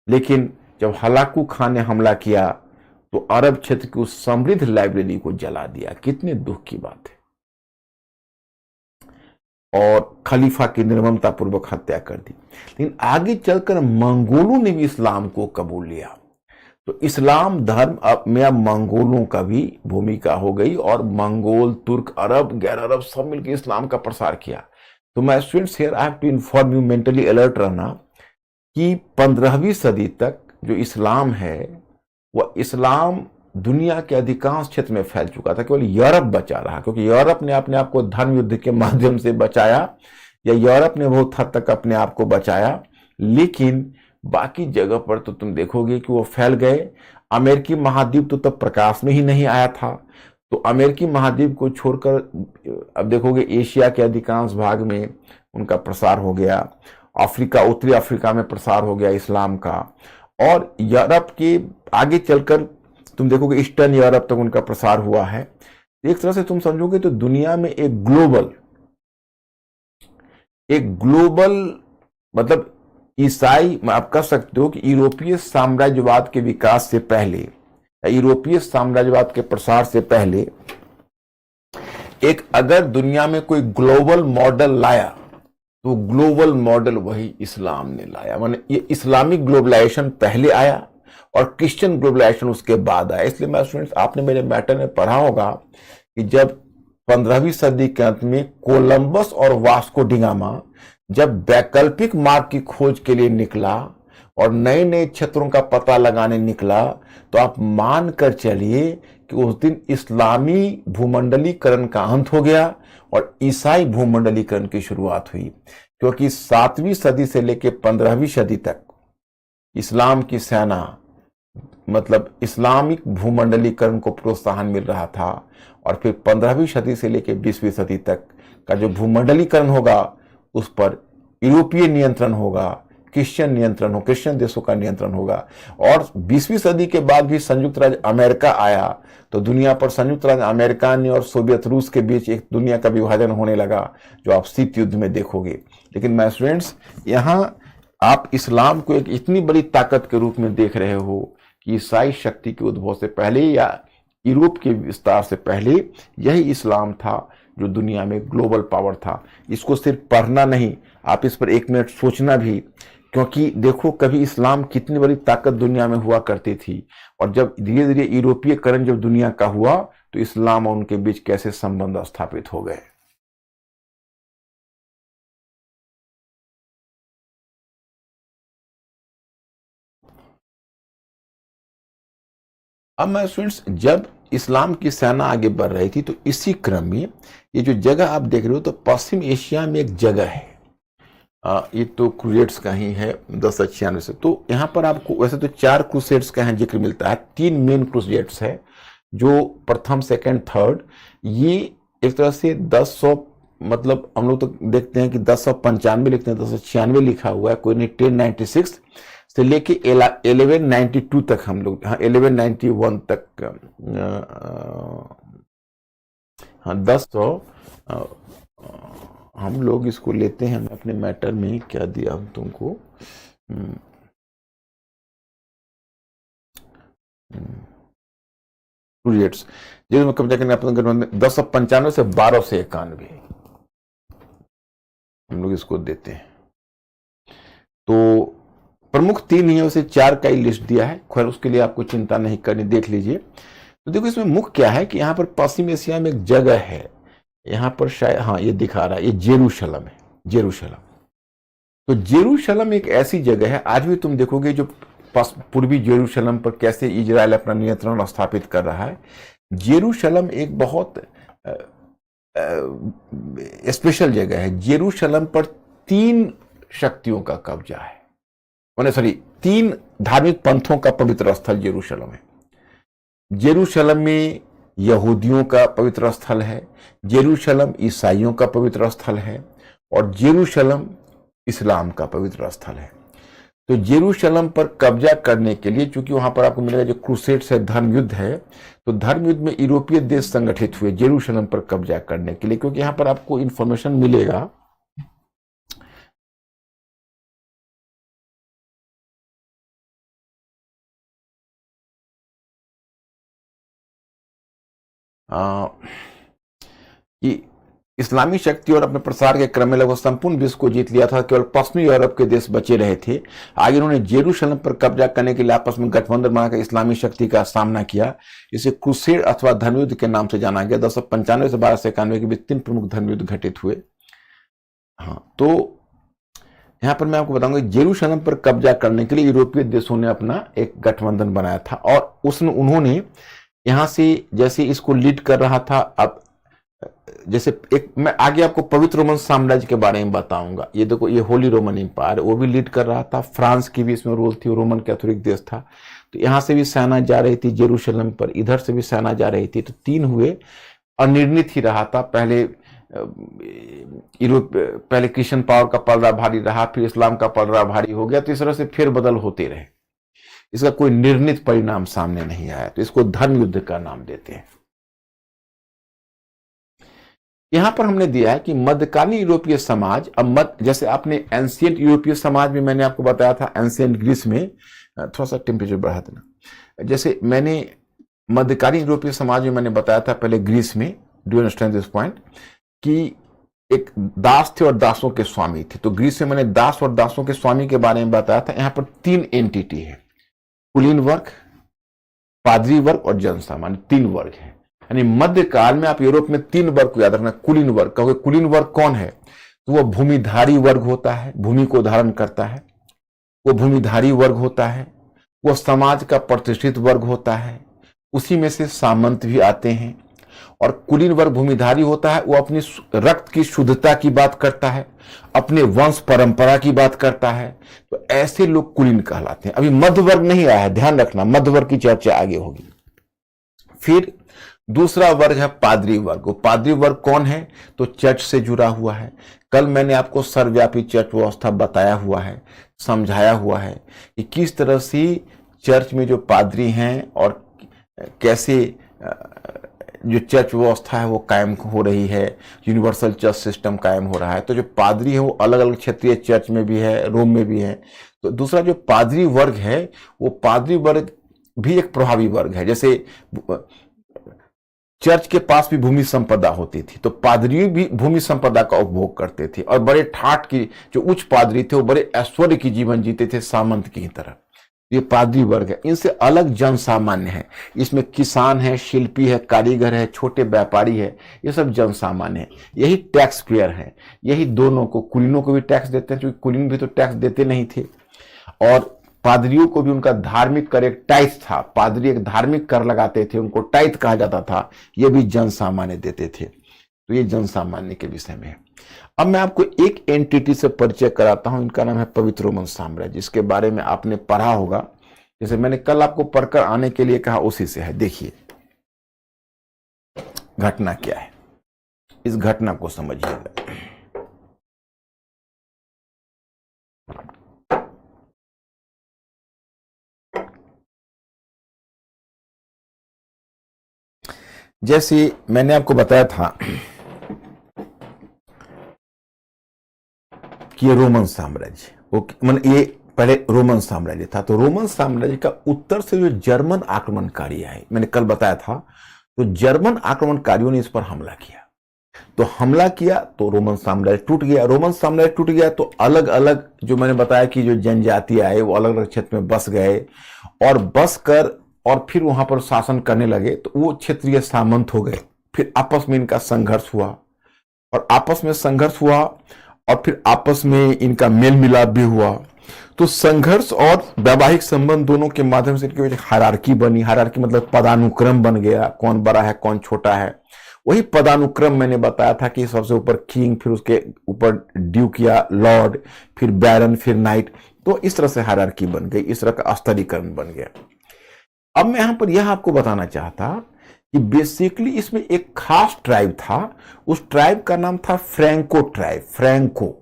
लेकिन जब हलाकू खान ने हमला किया तो अरब क्षेत्र की उस समृद्ध लाइब्रेरी को जला दिया। कितने दुख की बात है। और खलीफा की निर्ममता पूर्वक हत्या कर दी। लेकिन आगे चलकर मंगोलों ने भी इस्लाम को कबूल लिया। तो इस्लाम धर्म में अब मंगोलों का भी भूमिका हो गई और मंगोल, तुर्क, अरब, गैर अरब सब मिलकर इस्लाम का प्रसार किया। तो मैं students here I have to inform you, mentally alert रहना कि 15वीं सदी तक जो इस्लाम है वह इस्लाम दुनिया के अधिकांश क्षेत्र में फैल चुका था। केवल यूरोप बचा रहा, क्योंकि यूरोप ने अपने आप को धर्म युद्ध के माध्यम से बचाया, या यूरोप ने बहुत हद तक अपने आप को बचाया। लेकिन बाकी जगह पर तो तुम देखोगे कि वो फैल गए। अमेरिकी महाद्वीप तो तब प्रकाश में ही नहीं आया था। तो अमेरिकी महाद्वीप को छोड़कर अब देखोगे एशिया के अधिकांश भाग में उनका प्रसार हो गया। अफ्रीका, उत्तरी अफ्रीका में प्रसार हो गया इस्लाम का। और यूरोप के आगे चलकर तुम देखोगे ईस्टर्न यूरोप तक उनका प्रसार हुआ है। एक तरह से तुम समझोगे तो दुनिया में एक ग्लोबल मतलब ईसाई, आप कह सकते हो कि यूरोपीय साम्राज्यवाद के विकास से पहले या यूरोपीय साम्राज्यवाद के प्रसार से पहले एक अगर दुनिया में कोई ग्लोबल मॉडल लाया तो ग्लोबल मॉडल वही इस्लाम ने लाया। माने ये इस्लामिक ग्लोबलाइजेशन पहले आया और क्रिश्चियन ग्लोबलाइजेशन उसके बाद आया। इसलिए मैं स्टूडेंट्स, आपने मेरे मैटर में पढ़ा होगा कि जब 15वीं सदी के अंत में कोलंबस और वास्को डिगामा जब वैकल्पिक मार्ग की खोज के लिए निकला और नए नए क्षेत्रों का पता लगाने निकला, तो आप मान कर चलिए कि उस दिन इस्लामी भूमंडलीकरण का अंत हो गया और ईसाई भूमंडलीकरण की शुरुआत हुई। क्योंकि 7वीं सदी से लेकर 15वीं सदी तक इस्लाम की सेना मतलब इस्लामिक भूमंडलीकरण को प्रोत्साहन मिल रहा था। और फिर 15वीं सदी से लेकर 20वीं सदी तक का जो भूमंडलीकरण होगा उस पर यूरोपीय नियंत्रण होगा, क्रिश्चियन देशों का नियंत्रण होगा। और 20वीं सदी के बाद भी संयुक्त राज्य अमेरिका आया तो दुनिया पर संयुक्त राज्य अमेरिका ने और सोवियत रूस के बीच एक दुनिया का विभाजन होने लगा, जो आप शीत युद्ध में देखोगे। लेकिन मैं स्टूडेंट्स, यहाँ आप इस्लाम को एक इतनी बड़ी ताकत के रूप में देख रहे हो कि ईसाई शक्ति के उद्भव से पहले या यूरोप के विस्तार से पहले यही इस्लाम था जो दुनिया में ग्लोबल पावर था। इसको सिर्फ पढ़ना नहीं, आप इस पर 1 मिनट सोचना भी, क्योंकि देखो कभी इस्लाम कितनी बड़ी ताकत दुनिया में हुआ करती थी और जब धीरे धीरे यूरोपीयकरण जब दुनिया का हुआ तो इस्लाम और उनके बीच कैसे संबंध स्थापित हो गए। अब मैं स्टूडेंट्स, जब इस्लाम की सेना आगे बढ़ रही थी तो इसी क्रम में ये जो जगह आप देख रहे हो तो पश्चिम एशिया में एक जगह है, ये तो क्रूसेड्स का ही है 1096 से। तो यहाँ पर आपको वैसे तो 4 क्रूसेड्स का यहाँ जिक्र मिलता है। 3 मेन क्रूसेड्स है, जो प्रथम, सेकंड, थर्ड। ये एक तरह से 1000 मतलब हम लोग तो देखते हैं कि 1095 लिखते हैं, 1096 लिखा हुआ है, कोई नहीं 1096 से लेके 1192 तक हम लोग, हाँ 1191 तक, हाँ 1000 हम लोग इसको लेते हैं। मैं अपने मैटर में क्या दिया हूं तुमको, क्रूसेड्स जिसमें कब्जा करने 1095 से 1291 हम लोग इसको देते हैं। तो प्रमुख 3 ही है, उसे 4 का ही लिस्ट दिया है, खैर उसके लिए आपको चिंता नहीं करनी, देख लीजिए। तो देखो इसमें मुख्य क्या है कि यहाँ पर पश्चिम एशिया में एक जगह है, यहाँ पर शायद, हाँ ये दिखा रहा है, ये जेरूशलम है, जेरूशलम। तो जेरूशलम एक ऐसी जगह है, आज भी तुम देखोगे जो पूर्वी जेरूशलम पर कैसे इजराइल अपना नियंत्रण स्थापित कर रहा है। जेरूशलम एक बहुत स्पेशल जगह है। जेरूशलम पर 3 शक्तियों का कब्जा है, मैंने 3 धार्मिक पंथों का पवित्र स्थल जेरूशलम है। जेरूशलम में यहूदियों का पवित्र स्थल है, जेरूशलम ईसाइयों का पवित्र स्थल है और जेरूशलम इस्लाम का पवित्र स्थल है। तो जेरूशलम पर कब्जा करने के लिए, चूंकि वहां पर आपको मिलेगा जो क्रूसेड्स है, धर्म युद्ध है, तो धर्म युद्ध में यूरोपीय देश संगठित हुए जेरूशलम पर कब्जा करने के लिए, क्योंकि यहां पर आपको इंफॉर्मेशन मिलेगा कि इस्लामी शक्ति और अपने प्रसार के क्रम में लगभग संपूर्ण विश्व को जीत लिया था, केवल पश्चिमी यूरोप के देश बचे रहे थे। आगे उन्होंने जेरूशलम पर कब्जा करने के लिए आपस में गठबंधन बनाकर इस्लामी शक्ति का सामना किया। इसे क्रूसेड अथवा धर्मयुद्ध के नाम से जाना गया। 1095 से 1291 के बीच 3 प्रमुख धर्मयुद्ध घटित हुए। हाँ, तो यहां पर मैं आपको बताऊंगा जेरूशलम पर कब्जा करने के लिए यूरोपीय देशों ने अपना एक गठबंधन बनाया था, और उसने उन्होंने यहां से जैसे इसको लीड कर रहा था। अब जैसे एक मैं आगे आपको पवित्र रोमन साम्राज्य के बारे में बताऊंगा। ये देखो, ये होली रोमन एम्पायर वो भी लीड कर रहा था। फ्रांस की भी इसमें रोल थी, रोमन कैथोलिक देश था। तो यहां से भी सेना जा रही थी जेरूशलम पर, इधर से भी सेना जा रही थी। तो 3 हुए, अनिर्णित ही रहा था। पहले पहले क्रिश्चियन पावर का पलड़ा भारी रहा, फिर इस्लाम का पलड़ा भारी हो गया। तो इस तरह से फेरबदल होते रहे। इसका कोई निर्णित परिणाम सामने नहीं आया, तो इसको धर्म युद्ध का नाम देते हैं। यहां पर हमने दिया है कि मध्यकालीन यूरोपीय समाज, अब जैसे आपने एंशियंट यूरोपीय समाज में मैंने आपको बताया था, एंशियंट ग्रीस में, थोड़ा सा टेम्परेचर बढ़ा देना। जैसे मैंने मध्यकालीन यूरोपीय समाज में मैंने बताया था पहले ग्रीस में, do you understand this point, कि एक दास थे और दासों के स्वामी थे। तो ग्रीस में मैंने दास और दासों के स्वामी के बारे में बताया था। यहां पर 3 एंटिटी है, कुलीन वर्ग, पादरी वर्ग और जनसामान्य, 3 वर्ग है। यानी मध्यकाल में आप यूरोप में 3 वर्ग को याद रखना। कुलीन वर्ग, कहोगे कुलीन वर्ग कौन है? तो वो भूमिधारी वर्ग होता है, भूमि को धारण करता है, वो भूमिधारी वर्ग होता है, वो समाज का प्रतिष्ठित वर्ग होता है, उसी में से सामंत भी आते हैं। और कुलीन वर्ग भूमिधारी होता है, वो अपनी रक्त की शुद्धता की बात करता है, अपने वंश परंपरा की बात करता है। तो ऐसे लोग कुलीन कहलाते हैं। अभी मध्य वर्ग नहीं आया है, ध्यान रखना, मध्य वर्ग की चर्चा आगे होगी। फिर दूसरा वर्ग है पादरी वर्ग। वो पादरी वर्ग कौन है? तो चर्च से जुड़ा हुआ है। कल मैंने आपको सर्वव्यापी चर्च व्यवस्था बताया हुआ है, समझाया हुआ है कि किस तरह से चर्च में जो पादरी हैं और कैसे जो चर्च व्यवस्था है वो कायम हो रही है, यूनिवर्सल चर्च सिस्टम कायम हो रहा है। तो जो पादरी है वो अलग अलग क्षेत्रीय चर्च में भी है, रोम में भी है। तो दूसरा जो पादरी वर्ग है, वो पादरी वर्ग भी एक प्रभावी वर्ग है। जैसे चर्च के पास भी भूमि संपदा होती थी, तो पादरी भी भूमि संपदा का उपभोग करते थे, और बड़े ठाठ की जो उच्च पादरी थे वो बड़े ऐश्वर्य की जीवन जीते थे, सामंत की तरह। ये पादरी वर्ग है। इनसे अलग जन सामान्य है। इसमें किसान है, शिल्पी है, कारीगर है, छोटे व्यापारी है, ये सब जन सामान्य है। यही टैक्स पेयर है। यही दोनों को, कुलीनों को भी टैक्स देते हैं, क्योंकि कुलीन भी तो टैक्स देते नहीं थे, और पादरियों को भी उनका धार्मिक कर एक टाइथ था। पादरी एक धार्मिक कर लगाते थे, उनको टाइथ कहा जाता था। ये भी जन सामान्य देते थे। तो ये जन सामान्य के विषय में है। अब मैं आपको एक एंटिटी से परिचय कराता हूं। इनका नाम है पवित्र रोमन साम्राज्य। इसके बारे में आपने पढ़ा होगा, जैसे मैंने कल आपको पढ़कर आने के लिए कहा, उसी से है। देखिए घटना क्या है, इस घटना को समझिएगा। जैसे मैंने आपको बताया था कि ये रोमन साम्राज्य, मतलब ये पहले रोमन साम्राज्य था। तो रोमन साम्राज्य का उत्तर से जो जर्मन आक्रमणकारी आए, मैंने कल बताया था, तो जर्मन आक्रमणकारियों ने इस पर हमला किया। तो हमला किया तो रोमन साम्राज्य टूट गया। रोमन साम्राज्य टूट गया तो अलग अलग, जो मैंने बताया कि जो जनजाति आए वो अलग अलग क्षेत्र में बस गए, और बस कर और फिर वहां पर शासन करने लगे। तो वो क्षेत्रीय सामंत हो गए। फिर आपस में इनका संघर्ष हुआ, और आपस में संघर्ष हुआ, और फिर आपस में इनका मेल मिलाप भी हुआ। तो संघर्ष और वैवाहिक संबंध दोनों के माध्यम से इनकी हायरार्की बनी। हायरार्की मतलब पदानुक्रम बन गया, कौन बड़ा है कौन छोटा है। वही पदानुक्रम मैंने बताया था कि सबसे ऊपर किंग, फिर उसके ऊपर ड्यूक या लॉर्ड, फिर बैरन, फिर नाइट। तो इस तरह से हायरार्की बन गई, इस तरह का स्तरीकरण बन गया। अब मैं यहां पर यह आपको बताना चाहता कि बेसिकली इसमें एक खास ट्राइब था। उस ट्राइब का नाम था फ्रैंको ट्राइब। फ्रैंको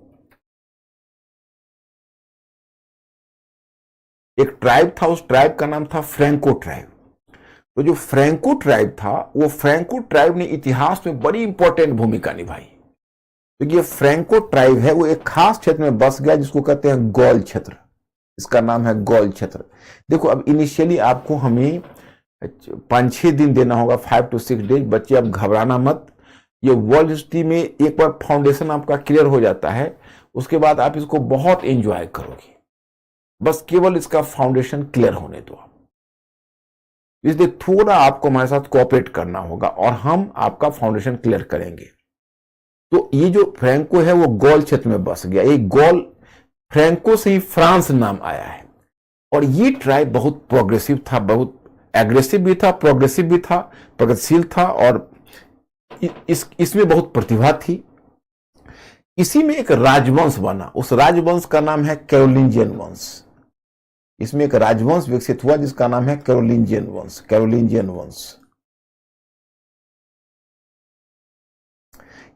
एक ट्राइब था, उस ट्राइब का नाम था फ्रैंको ट्राइब। तो जो फ्रैंको ट्राइब था, वो फ्रैंको ट्राइब ने इतिहास में बड़ी इंपॉर्टेंट भूमिका निभाई। तो ये फ्रैंको ट्राइब है, वो एक खास क्षेत्र में बस गया जिसको कहते हैं गौल क्षेत्र। इसका नाम है गौल क्षेत्र। देखो, अब इनिशियली आपको हमें 5-6 दिन देना होगा, 5 to 6 डेज। बच्चे अब घबराना मत। ये वर्ल्ड हिस्ट्री में एक बार फाउंडेशन आपका क्लियर हो जाता है, उसके बाद आप इसको बहुत एंजॉय करोगे। बस केवल इसका फाउंडेशन क्लियर होने दो। इसलिए थोड़ा आपको हमारे साथ कोऑपरेट करना होगा और हम आपका फाउंडेशन क्लियर करेंगे। तो ये जो फ्रैंको है वो गौल क्षेत्र में बस गया। ये गौल, फ्रैंको से ही फ्रांस नाम आया है। और ये ट्राइब बहुत प्रोग्रेसिव था, बहुत एग्रेसिव भी था, प्रोग्रेसिव भी था, प्रगतिशील था, और इसमें बहुत प्रतिभा थी। इसी में एक राजवंश बना, उस राजवंश का नाम है कैरोलिंजियन वंश। इसमें एक राजवंश विकसित हुआ जिसका नाम है कैरोलिंजियन वंश। कैरोलिंजियन वंश।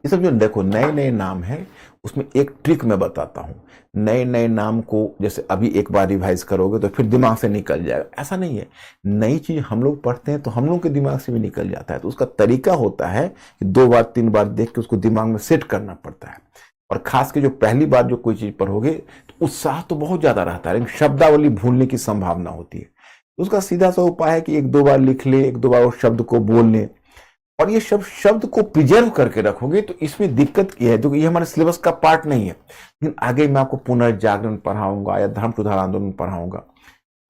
ये सब जो देखो नए नए नाम है, उसमें एक ट्रिक मैं बताता हूं। नए नए नाम को जैसे अभी एक बार रिवाइज करोगे तो फिर दिमाग से निकल जाएगा, ऐसा नहीं है। नई चीज हम लोग पढ़ते हैं तो हम लोग के दिमाग से भी निकल जाता है। तो उसका तरीका होता है कि 2 बार 3 बार देख के उसको दिमाग में सेट करना पड़ता है। और खास के जो पहली बार जो कोई चीज पढ़ोगे तो उत्साह तो बहुत ज्यादा रहता है, लेकिन शब्दावली भूलने की संभावना होती है। तो उसका सीधा सा उपाय है कि 1-2 बार लिख ले, 1-2 बार उस शब्द को बोल ले, और ये शब्द को प्रिजर्व करके रखोगे। तो इसमें दिक्कत क्या है, जो ये हमारे सिलेबस का पार्ट नहीं है, लेकिन आगे मैं आपको पुनर्जागरण पढ़ाऊंगा या धर्म सुधार आंदोलन पढ़ाऊंगा,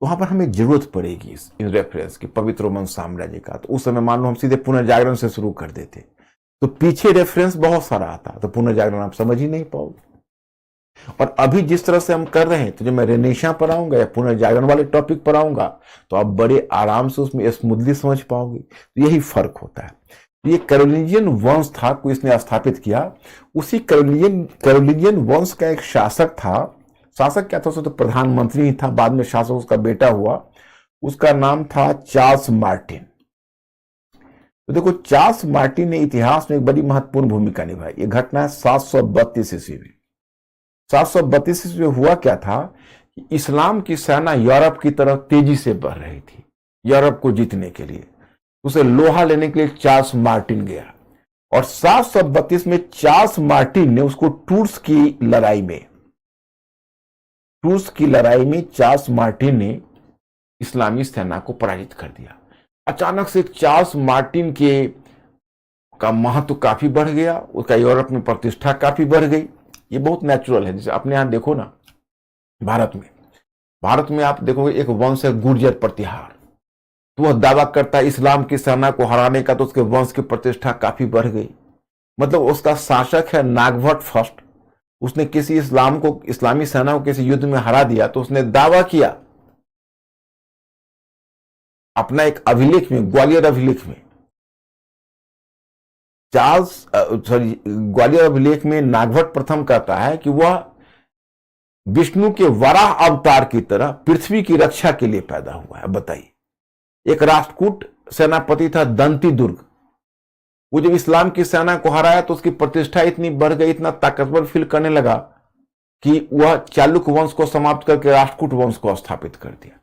वहां पर हमें जरूरत पड़ेगी इस रेफरेंस की, पवित्र रोमन साम्राज्य का। तो उस समय मान लो हम सीधे पुनर्जागरण से शुरू कर देते तो पीछे रेफरेंस बहुत सारा आता, तो पुनर्जागरण आप समझ ही नहीं पाओगे। और अभी जिस तरह से हम कर रहे हैं, तो जब मैं रेनेसां पढ़ाऊंगा या पुनर्जागरण वाले टॉपिक पढ़ाऊंगा तो आप बड़े आराम से उसमें स्मूथली समझ पाओगे। तो यही फर्क होता है। ये कैरोलिंजियन वंश था, कोई इसने स्थापित किया। उसी कैरोलिंजियन वंश का एक शासक था। शासक क्या था, उसको तो प्रधानमंत्री ही था, बाद में शासक उसका बेटा हुआ। उसका नाम था चार्ल्स मार्टिन। तो देखो, चार्ल्स मार्टिन ने इतिहास में एक बड़ी महत्वपूर्ण भूमिका निभाई। ये घटना है 732 ईस्वी में। 732 ईस्वी में हुआ क्या था कि इस्लाम की सेना यूरोप की तरफ तेजी से बढ़ रही थी, यूरोप को जीतने के लिए। उसे लोहा लेने के लिए चार्ल्स मार्टिन गया, और 732 में चार्ल्स मार्टिन ने उसको टूर्स की लड़ाई में चार्ल्स मार्टिन ने इस्लामी सेना को पराजित कर दिया। अचानक से चार्ल्स मार्टिन का महत्व काफी बढ़ गया, उसका यूरोप में प्रतिष्ठा काफी बढ़ गई। ये बहुत नेचुरल है। जैसे अपने यहां देखो ना, भारत में आप देखोगे एक वंश है गुर्जर प्रतिहार, तो वह दावा करता है इस्लाम की सेना को हराने का, तो उसके वंश की प्रतिष्ठा काफी बढ़ गई। मतलब उसका शासक है नागभट्ट फर्स्ट, उसने किसी इस्लामी सेना को किसी युद्ध में हरा दिया, तो उसने दावा किया अपना एक अभिलेख में, ग्वालियर अभिलेख में, ग्वालियर अभिलेख में नागभट्ट प्रथम कहता है कि वह विष्णु के वराह अवतार की तरह पृथ्वी की रक्षा के लिए पैदा हुआ है। बताइए, एक राष्ट्रकूट सेनापति था दंती दुर्ग, वो जब इस्लाम की सेना को हराया तो उसकी प्रतिष्ठा इतनी बढ़ गई, इतना ताकतवर फील करने लगा कि वह चालुक्य वंश को समाप्त करके राष्ट्रकूट वंश को स्थापित कर दिया।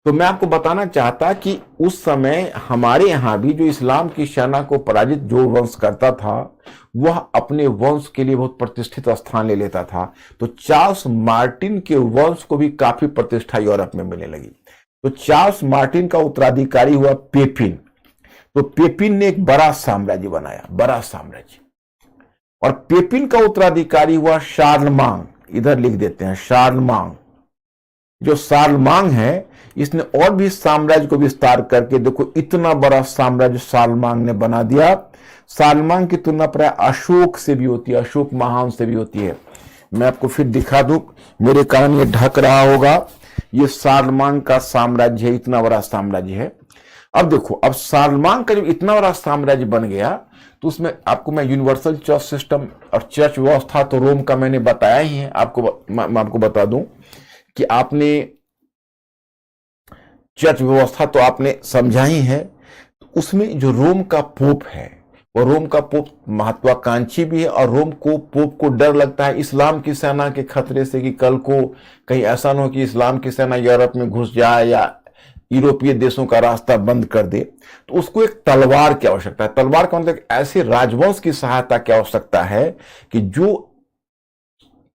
तो मैं आपको बताना चाहता कि उस समय हमारे यहां भी जो इस्लाम की सेना को पराजित जो वंश करता था, वह अपने वंश के लिए बहुत प्रतिष्ठित स्थान ले लेता था। तो चार्ल्स मार्टिन के वंश को भी काफी प्रतिष्ठा यूरोप में मिलने लगी। तो चार्ल्स मार्टिन का उत्तराधिकारी हुआ पेपिन। तो पेपिन ने एक बड़ा साम्राज्य बनाया, बड़ा साम्राज्य। और पेपिन का उत्तराधिकारी हुआ शार्लमांग। इधर लिख देते हैं शार्लमांग। जो शार्लमांग है, इसने और भी साम्राज्य को विस्तार करके देखो इतना बड़ा साम्राज्य शार्लमांग ने बना दिया। शार्लमांग की तुलना प्राय अशोक से भी होती है, अशोक महान से भी होती है। मैं आपको फिर दिखा दूं, मेरे कारण ये ढक रहा होगा। ये शार्लमांग का साम्राज्य है, इतना बड़ा साम्राज्य है। अब देखो, अब शार्लमांग का जब इतना बड़ा साम्राज्य बन गया, तो उसमें आपको मैं यूनिवर्सल चर्च सिस्टम और चर्च व्यवस्था तो रोम का मैंने बताया ही है। मैं आपको बता दूं कि आपने चर्च व्यवस्था तो आपने समझा ही है। उसमें जो रोम का पोप है, और रोम का पोप महत्वाकांक्षी भी है, और रोम को पोप को डर लगता है इस्लाम की सेना के खतरे से कि कल को कहीं ऐसा न हो कि इस्लाम की सेना यूरोप में घुस जाए या यूरोपीय देशों का रास्ता बंद कर दे। तो उसको एक तलवार की आवश्यकता है। तलवार का मतलब ऐसे राजवंश की सहायता की आवश्यकता है कि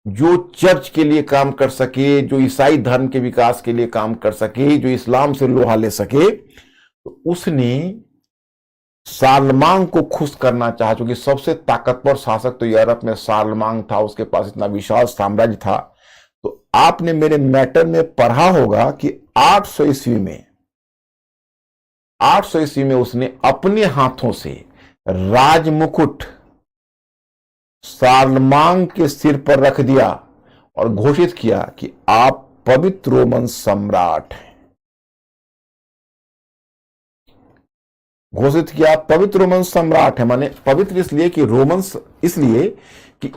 जो चर्च के लिए काम कर सके, जो ईसाई धर्म के विकास के लिए काम कर सके, जो इस्लाम से लोहा ले सके। तो उसने शारलमांग को खुश करना चाहा, क्योंकि सबसे ताकतवर शासक तो यूरोप में शारलमांग था, उसके पास इतना विशाल साम्राज्य था। तो आपने मेरे मैटर में पढ़ा होगा कि 800 ईस्वी में उसने अपने हाथों से राजमुकुट शारलमांग के सिर पर रख दिया और घोषित किया कि आप पवित्र रोमन सम्राट हैं। घोषित किया पवित्र रोमन सम्राट है। माने पवित्र इसलिए कि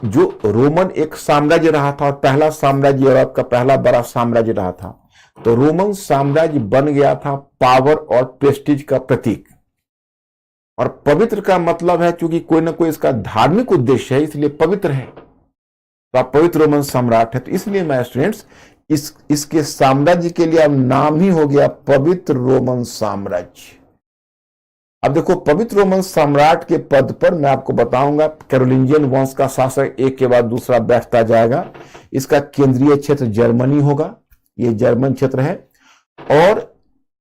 जो रोमन एक साम्राज्य रहा था और पहला साम्राज्य यूरोप का पहला बड़ा साम्राज्य रहा था, तो रोमन साम्राज्य बन गया था पावर और प्रेस्टीज का प्रतीक। और पवित्र का मतलब है क्योंकि कोई ना कोई इसका धार्मिक उद्देश्य है, इसलिए पवित्र है। तो आप पवित्र रोमन सम्राट है। तो इसलिए मैं स्टूडेंट्स इसके साम्राज्य के लिए अब नाम ही हो गया पवित्र रोमन साम्राज्य। अब देखो, पवित्र रोमन सम्राट के पद पर मैं आपको बताऊंगा कैरोलिंजियन वंश का शासक एक के बाद दूसरा बैठता जाएगा। इसका केंद्रीय क्षेत्र जर्मनी होगा, ये जर्मन क्षेत्र है। और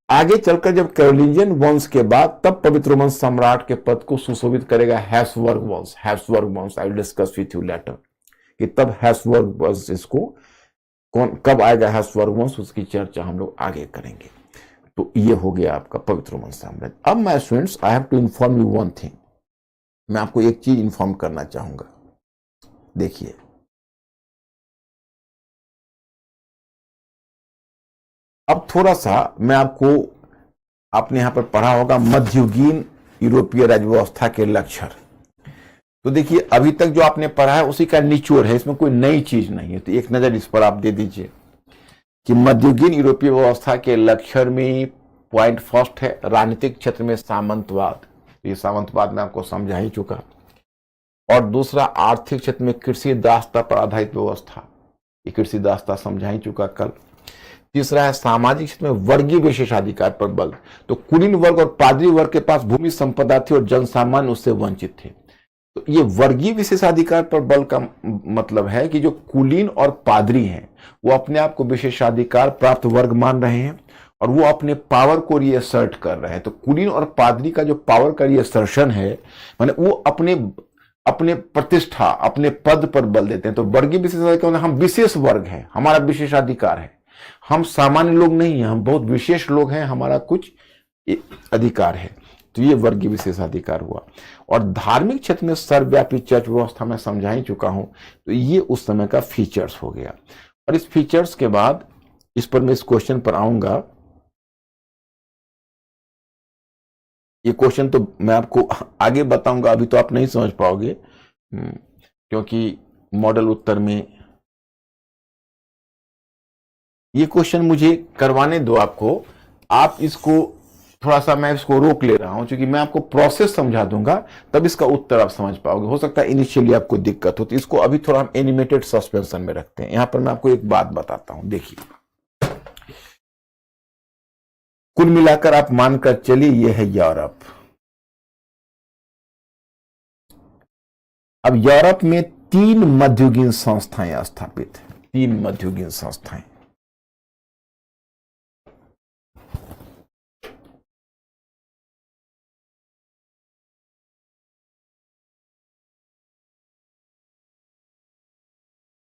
आगे चलकर जब कैरोलिंजियन वंश के बाद तब पवित्र रोमन सम्राट के पद को सुशोभित करेगा हैब्सबर्ग वंश। हैब्सबर्ग वंश I will discuss with you later कि तब हैब्सबर्ग वंश इसको कब आएगा हैब्सबर्ग वंश, उसकी चर्चा हम लोग आगे करेंगे। तो ये हो गया आपका पवित्र रोमन साम्राज्य। अब मैं students I have to inform you one thing. मैं आपको एक चीज इन्फॉर्म करना चाहूंगा। देखिए, अब थोड़ा सा मैं आपने यहां पर पढ़ा होगा मध्ययुगीन यूरोपीय राज्य व्यवस्था के लक्षण। तो देखिए, अभी तक जो आपने पढ़ा है उसी का निचोड़ है, इसमें कोई नई चीज नहीं है। तो एक नजर इस पर आप दे दीजिए कि मध्ययुगीन यूरोपीय व्यवस्था के लक्षण में पॉइंट फर्स्ट है राजनीतिक क्षेत्र में सामंतवाद। ये सामंतवाद मैं आपको समझा ही चुका। और दूसरा आर्थिक क्षेत्र में कृषि दासता पर आधारित व्यवस्था, ये कृषि दासता समझा ही चुका कल। तीसरा है सामाजिक क्षेत्र में वर्गीय विशेषाधिकार पर बल। तो कुलीन वर्ग और पादरी वर्ग के पास भूमि संपदा थी और जनसामान्य उससे वंचित थे। तो ये वर्गीय विशेषाधिकार पर बल का मतलब है कि जो कुलीन और पादरी हैं वो अपने आप को विशेषाधिकार प्राप्त वर्ग मान रहे हैं और वो अपने पावर को रीअसर्ट कर रहे हैं। तो कुलीन और पादरी का जो पावर का रीअसर्शन है, माने वो अपने प्रतिष्ठा, अपने पद पर बल देते हैं। तो वर्गीय विशेषाधिकार हम विशेष वर्ग है, हमारा विशेषाधिकार है, हम सामान्य लोग नहीं हैं, हम बहुत विशेष लोग हैं, हमारा कुछ अधिकार है। तो ये वर्गीय विशेषाधिकार हुआ। और धार्मिक क्षेत्र में सर्वव्यापी चर्च व्यवस्था में समझा ही चुका हूं। तो ये उस समय का फीचर्स हो गया। और इस फीचर्स के बाद इस पर मैं इस क्वेश्चन पर आऊंगा। ये क्वेश्चन तो मैं आपको आगे बताऊंगा, अभी तो आप नहीं समझ पाओगे क्योंकि मॉडल उत्तर में ये क्वेश्चन मुझे करवाने दो आपको। आप इसको थोड़ा सा मैं इसको रोक ले रहा हूं क्योंकि मैं आपको प्रोसेस समझा दूंगा, तब इसका उत्तर आप समझ पाओगे। हो सकता है इनिशियली आपको दिक्कत हो, तो इसको अभी थोड़ा हम एनिमेटेड सस्पेंशन में रखते हैं। यहां पर मैं आपको एक बात बताता हूं। देखिए, कुल मिलाकर आप मानकर चलिए ये है यूरोप। अब यूरोप में 3 मध्ययुगीन संस्थाएं स्थापित हैं। 3 मध्ययुगीन संस्थाएं।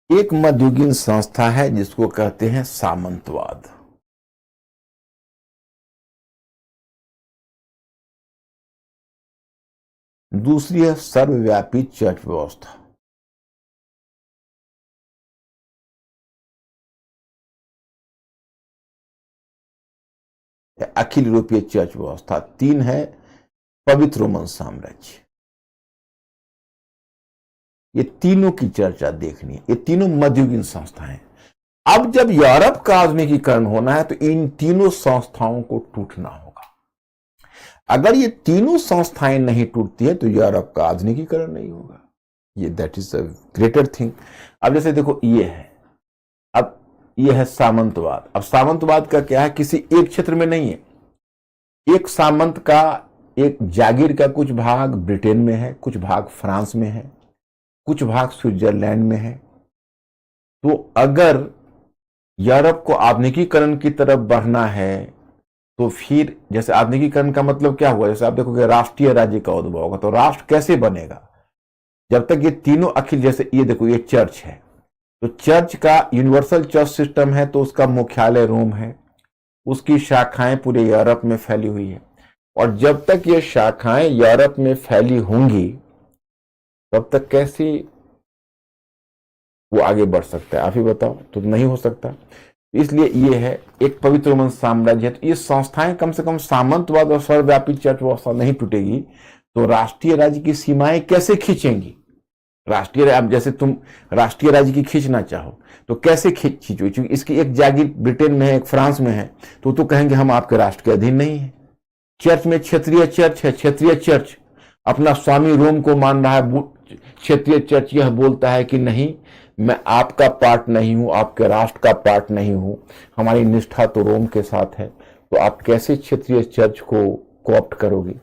एक मध्ययुगीन संस्था है जिसको कहते हैं सामंतवाद। दूसरी है सर्वव्यापी चर्च व्यवस्था। अखिल यूरोपीय चर्च व्यवस्था। 3 है पवित्र रोमन साम्राज्य। ये तीनों की चर्चा देखनी है। ये तीनों मध्ययुगीन संस्थाएं। अब जब यूरोप का आधुनिकीकरण होना है तो इन तीनों संस्थाओं को टूटना होगा। अगर ये तीनों संस्थाएं नहीं टूटती है तो यूरोप का आधुनिकीकरण नहीं होगा। ये that is a greater thing. अब जैसे देखो ये है, अब ये है सामंतवाद। अब सामंतवाद का क्या है, किसी एक क्षेत्र में नहीं है। एक सामंत का, एक जागीर का कुछ भाग ब्रिटेन में है, कुछ भाग फ्रांस में है, कुछ भाग स्विट्जरलैंड में है। तो अगर यूरोप को आधुनिकीकरण की तरफ बढ़ना है तो फिर जैसे आधुनिकीकरण का मतलब क्या हुआ, जैसे आप देखोगे राष्ट्रीय राज्य का उद्भव होगा, तो राष्ट्र कैसे बनेगा जब तक ये तीनों अखिल, जैसे ये देखो ये चर्च है, तो चर्च का यूनिवर्सल चर्च सिस्टम है, तो उसका मुख्यालय रोम है, उसकी शाखाएं पूरे यूरोप में फैली हुई है। और जब तक ये शाखाएं यूरोप में फैली होंगी तब तक कैसे वो आगे बढ़ सकता है, आप ही बताओ। तो नहीं हो सकता। इसलिए ये है एक पवित्र रोमन साम्राज्य है, तो ये संस्थाएं कम से कम सामंतवाद और सर्वव्यापी चर्च व्यवस्था नहीं टूटेगी तो राष्ट्रीय राज्य की सीमाएं कैसे खींचेंगी। राष्ट्रीय, अब जैसे तुम राष्ट्रीय राज्य की खींचना चाहो तो कैसे खींचो, क्योंकि इसकी एक जागीर ब्रिटेन में है, एक फ्रांस में है, तो कहेंगे हम आपके राष्ट्र के अधीन नहीं है। चर्च में क्षेत्रीय चर्च है, क्षेत्रीय चर्च अपना स्वामी रोम को मान रहा है, क्षेत्रीय चर्च यह बोलता है कि नहीं, मैं आपका पार्ट नहीं हूं, आपके राष्ट्र का पार्ट नहीं हूं, हमारी निष्ठा तो रोम के साथ है। तो आप कैसे क्षेत्रीय चर्च को कोऑप्ट करोगे।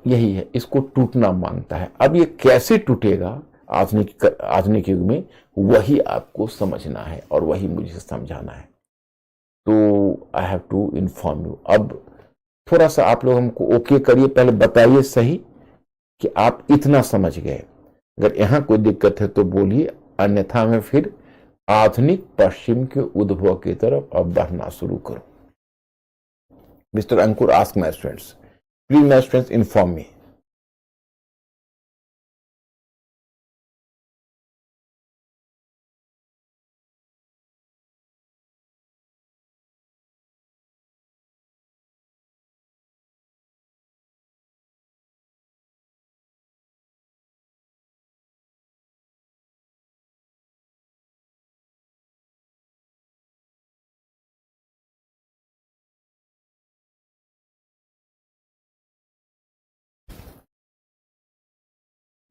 यही है, इसको टूटना मांगता है। अब ये कैसे टूटेगा आधुनिक युग में, वही आपको समझना है और वही मुझे समझाना है। तो I have to inform you. अब थोड़ा सा आप लोग हमको ओके करिए, पहले बताइए सही कि आप इतना समझ गए। अगर यहां कोई दिक्कत है तो बोलिए, अन्यथा मैं फिर आधुनिक पश्चिम के उद्भव की तरफ अब बढ़ना शुरू करूं। Mister Ankur ask my students, please my students inform me.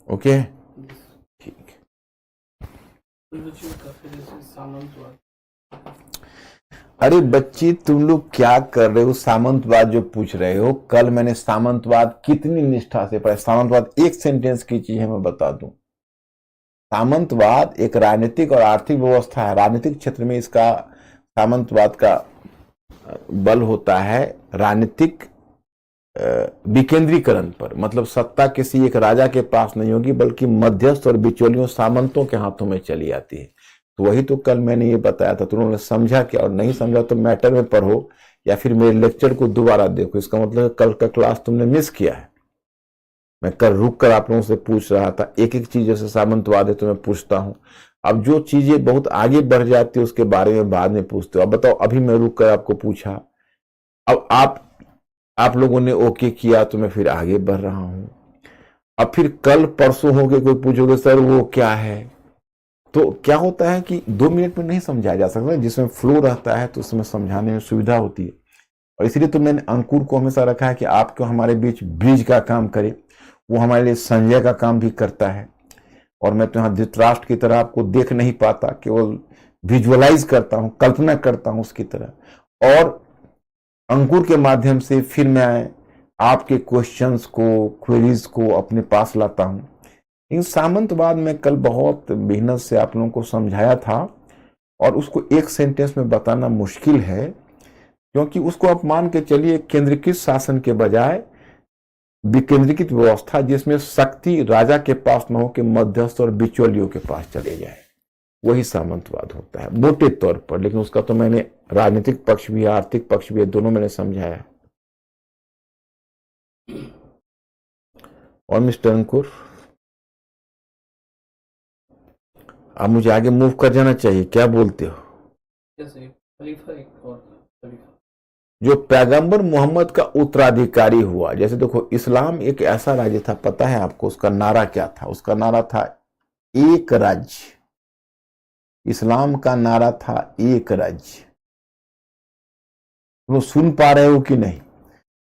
Okay, ठीक। कुछ बच्चों का फिर जैसे सामंतवाद, अरे बच्ची, तुम लोग क्या कर रहे हो, सामंतवाद जो पूछ रहे हो। कल मैंने सामंतवाद कितनी निष्ठा से पढ़ा। सामंतवाद एक सेंटेंस की चीज है, मैं बता दूं। सामंतवाद एक राजनीतिक और आर्थिक व्यवस्था है। राजनीतिक क्षेत्र में इसका सामंतवाद का बल होता है राजनीतिक विकेंद्रीकरण पर। मतलब सत्ता किसी एक राजा के पास नहीं होगी, बल्कि मध्यस्थ और बिचौलियों सामंतों के हाथों में चली आती है। तो वही तो कल मैंने ये बताया था। तुमने समझा क्या, और नहीं समझा तो मैटर में पढ़ो या फिर मेरे लेक्चर को दोबारा देखो। इसका मतलब कल का क्लास तुमने मिस किया है। मैं कल रुक कर आप लोगों से पूछ रहा था, एक एक चीज जैसे सामंतवाद है तो मैं पूछता हूं। अब जो चीजें बहुत आगे बढ़ जाती है उसके बारे में बाद में पूछते हो। अब बताओ, अभी मैं रुक कर आपको पूछा, अब आप लोगों ने ओके किया तो मैं फिर आगे बढ़ रहा हूं। अब फिर कल परसों होके कोई पूछोगे सर वो क्या है, तो क्या होता है कि 2 मिनट में नहीं समझाया जा सकता। जिसमें फ्लो रहता है तो उसमें समझाने में सुविधा होती है। और इसलिए तो मैंने अंकुर को हमेशा रखा है कि आपको हमारे बीच ब्रिज का काम करे। वो हमारे लिए संजय का काम भी करता है। और मैं तो यहाँ धृतराष्ट्र की तरह आपको देख नहीं पाता, केवल विजुअलाइज करता हूँ, कल्पना करता हूँ उसकी तरह। और अंकुर के माध्यम से फिर मैं आपके क्वेश्चंस को, क्वेरीज को अपने पास लाता हूँ। इन सामंतवाद में कल बहुत मेहनत से आप लोगों को समझाया था, और उसको एक सेंटेंस में बताना मुश्किल है, क्योंकि उसको आप मान के चलिए केंद्रीकृत शासन के बजाय विकेंद्रीकृत व्यवस्था, जिसमें शक्ति राजा के पास न हो के मध्यस्थ और बिचौलियों के पास चले जाए, वही सामंतवाद होता है मोटे तौर पर। लेकिन उसका तो मैंने राजनीतिक पक्ष भी है, आर्थिक पक्ष भी है, दोनों मैंने समझाया। और मिस्टर अंकुर, अब मुझे आगे मूव कर जाना चाहिए, क्या बोलते हो। जैसे खलीफा एक और था, खलीफा जो पैगंबर मोहम्मद का उत्तराधिकारी हुआ, जैसे देखो इस्लाम एक ऐसा राज्य था, पता है आपको उसका नारा क्या था। उसका नारा था एक राज्य। इस्लाम का नारा था एक राज्य। तुम सुन पा रहे हो कि नहीं।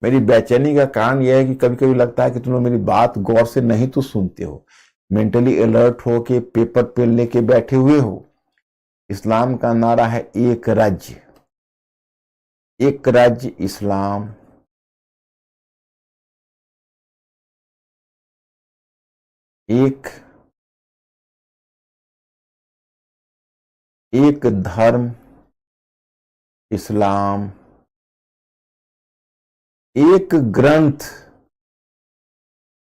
मेरी बेचैनी का कारण यह है कि कभी कभी लगता है कि तुम लोग मेरी बात गौर से नहीं तो सुनते हो, मेंटली अलर्ट हो के पेपर पेन लेके बैठे हुए हो। इस्लाम का नारा है एक राज्य, एक राज्य इस्लाम, एक धर्म इस्लाम, एक ग्रंथ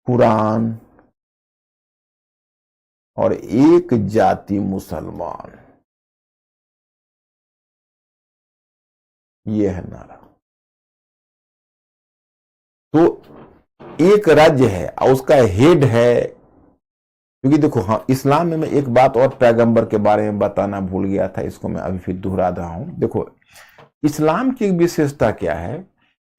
कुरान और एक जाति मुसलमान। यह है नारा। तो एक राज्य है और उसका हेड है, क्योंकि देखो हाँ, इस्लाम में मैं एक बात और पैगंबर के बारे में बताना भूल गया था, इसको मैं अभी फिर दोहरा रहा हूं। देखो इस्लाम की विशेषता क्या है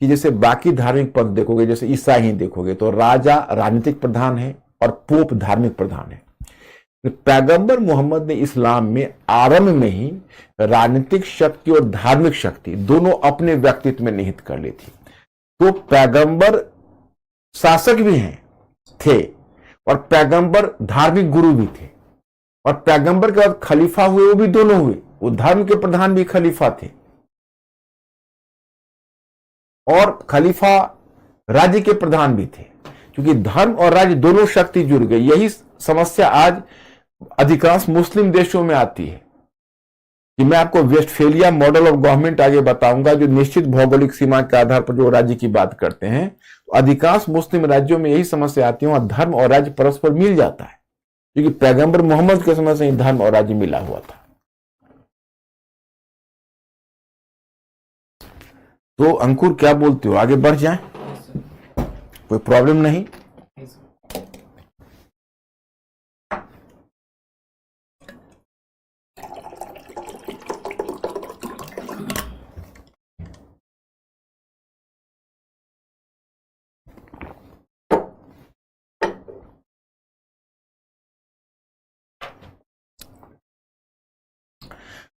कि जैसे बाकी धार्मिक पंथ देखोगे, जैसे ईसाई ही देखोगे तो राजा राजनीतिक प्रधान है और पोप धार्मिक प्रधान है। पैगंबर मोहम्मद ने इस्लाम में आरंभ में ही राजनीतिक शक्ति और धार्मिक शक्ति दोनों अपने व्यक्तित्व में निहित कर ली थी। तो पैगंबर शासक भी हैं थे और पैगंबर धार्मिक गुरु भी थे, और पैगंबर के बाद खलीफा हुए वो भी दोनों हुए, वो धर्म के प्रधान भी खलीफा थे और खलीफा राज्य के प्रधान भी थे, क्योंकि धर्म और राज्य दोनों शक्ति जुड़ गई। यही समस्या आज अधिकांश मुस्लिम देशों में आती है कि मैं आपको वेस्टफेलिया मॉडल ऑफ गवर्नमेंट आगे बताऊंगा, जो निश्चित भौगोलिक सीमा के आधार पर जो राज्य की बात करते हैं। तो अधिकांश मुस्लिम राज्यों में यही समस्या आती है, वहां धर्म और राज्य परस्पर मिल जाता है, क्योंकि पैगंबर मोहम्मद के समय से ही धर्म और राज्य मिला हुआ था। तो अंकुर क्या बोलते हो, आगे बढ़ जाएं? कोई प्रॉब्लम नहीं?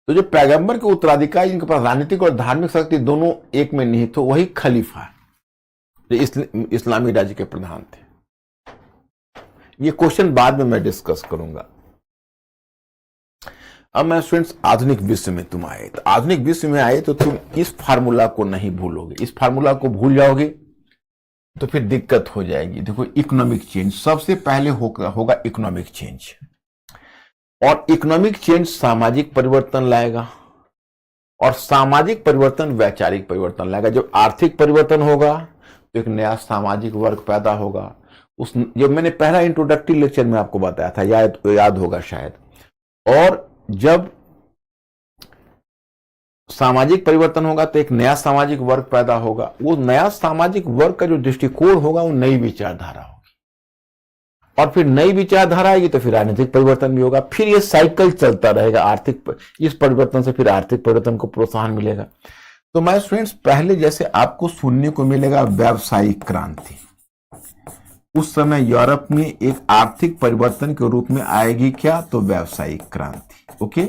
तो जो पैगंबर के उत्तराधिकारी जिनके पास राजनीतिक और धार्मिक शक्ति दोनों एक में निहित हो, वही खलीफा है, जो इस्लामी राज्य के प्रधान थे। ये क्वेश्चन बाद में मैं डिस्कस करूंगा। अब मैं स्टूडेंट्स आधुनिक विश्व में तुम आए, तो आधुनिक विश्व में आए तो तुम इस फार्मूला को नहीं भूलोगे। इस फार्मूला को भूल जाओगे तो फिर दिक्कत हो जाएगी। देखो इकोनॉमिक चेंज सबसे पहले होगा इकोनॉमिक चेंज, और इकोनॉमिक चेंज सामाजिक परिवर्तन लाएगा, और सामाजिक परिवर्तन वैचारिक परिवर्तन लाएगा। जब आर्थिक परिवर्तन होगा तो एक नया सामाजिक वर्ग पैदा होगा। जब मैंने पहला इंट्रोडक्टरी लेक्चर में आपको बताया था, याद होगा शायद। और जब सामाजिक परिवर्तन होगा तो एक नया सामाजिक वर्ग पैदा होगा। वो नया सामाजिक वर्ग का जो दृष्टिकोण होगा वो नई विचारधारा होगी, और फिर नई विचारधारा आएगी तो फिर राजनीतिक परिवर्तन भी होगा। फिर ये साइकिल चलता रहेगा, इस परिवर्तन से फिर आर्थिक परिवर्तन को प्रोत्साहन मिलेगा। तो मैं स्टूडेंट्स पहले जैसे आपको सुनने को मिलेगा व्यावसायिक क्रांति, उस समय यूरोप में एक आर्थिक परिवर्तन के रूप में आएगी क्या, तो व्यावसायिक क्रांति। ओके,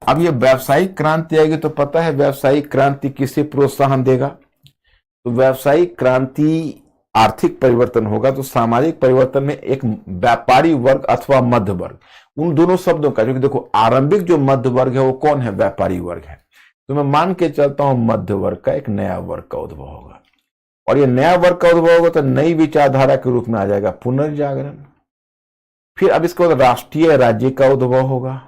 अब ये व्यावसायिक क्रांति आएगी तो पता है व्यावसायिक क्रांति किसे प्रोत्साहन देगा, तो व्यावसायिक क्रांति आर्थिक परिवर्तन होगा तो सामाजिक परिवर्तन में एक व्यापारी वर्ग अथवा मध्य वर्ग, उन दोनों शब्दों का, क्योंकि देखो आरंभिक जो मध्य वर्ग है वो कौन है, व्यापारी वर्ग है। तो मैं मान के चलता हूं मध्य वर्ग का एक नया वर्ग का उद्भव होगा, और ये नया वर्ग का उद्भव होगा तो नई विचारधारा के रूप में आ जाएगा पुनर्जागरण। फिर अब इसके बाद राष्ट्रीय राज्य का उद्भव होगा,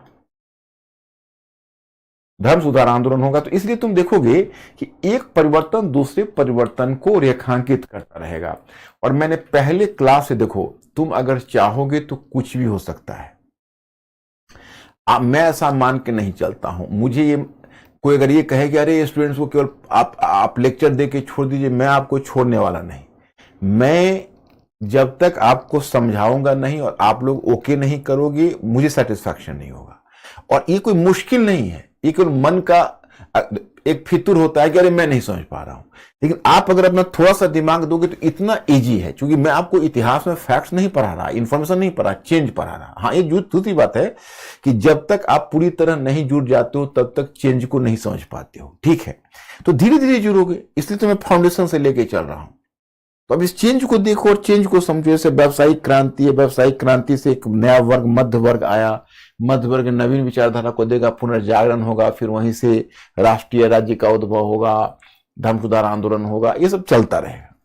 धर्म सुधार आंदोलन होगा। तो इसलिए तुम देखोगे कि एक परिवर्तन दूसरे परिवर्तन को रेखांकित करता रहेगा। और मैंने पहले क्लास से, देखो तुम अगर चाहोगे तो कुछ भी हो सकता है। मैं ऐसा मान के नहीं चलता हूं। मुझे ये कोई अगर ये कहे कि अरे स्टूडेंट्स को केवल आप लेक्चर दे के छोड़ दीजिए, मैं आपको छोड़ने वाला नहीं। मैं जब तक आपको समझाऊंगा नहीं और आप लोग ओके नहीं करोगे, मुझे सेटिस्फैक्शन नहीं होगा। और ये कोई मुश्किल नहीं है, ये केवल मन का एक फितूर होता है कि अरे मैं नहीं समझ पा रहा हूं, लेकिन आप अगर अपना थोड़ा सा दिमाग दोगे तो इतना इजी है, क्योंकि मैं आपको इतिहास में फैक्ट्स नहीं पढ़ा रहा, इंफॉर्मेशन नहीं पढ़ा, चेंज पढ़ा रहा। हाँ, ये दूसरी बात है कि जब तक आप पूरी तरह नहीं जुड़ जाते हो तब तक चेंज को नहीं समझ पाते हो, ठीक है। तो धीरे धीरे जुड़ोगे, इसलिए तो मैं फाउंडेशन से लेके चल रहा हूं। तो अब इस चेंज को देखो और चेंज को समझो। जैसे व्यावसायिक क्रांति है, व्यावसायिक क्रांति से एक नया वर्ग, मध्य वर्ग आया, मध्य वर्ग नवीन विचारधारा को देगा, पुनर्जागरण होगा, फिर वहीं से राष्ट्रीय राज्य का उद्भव होगा, धर्म सुधार आंदोलन होगा, ये सब चलता रहेगा।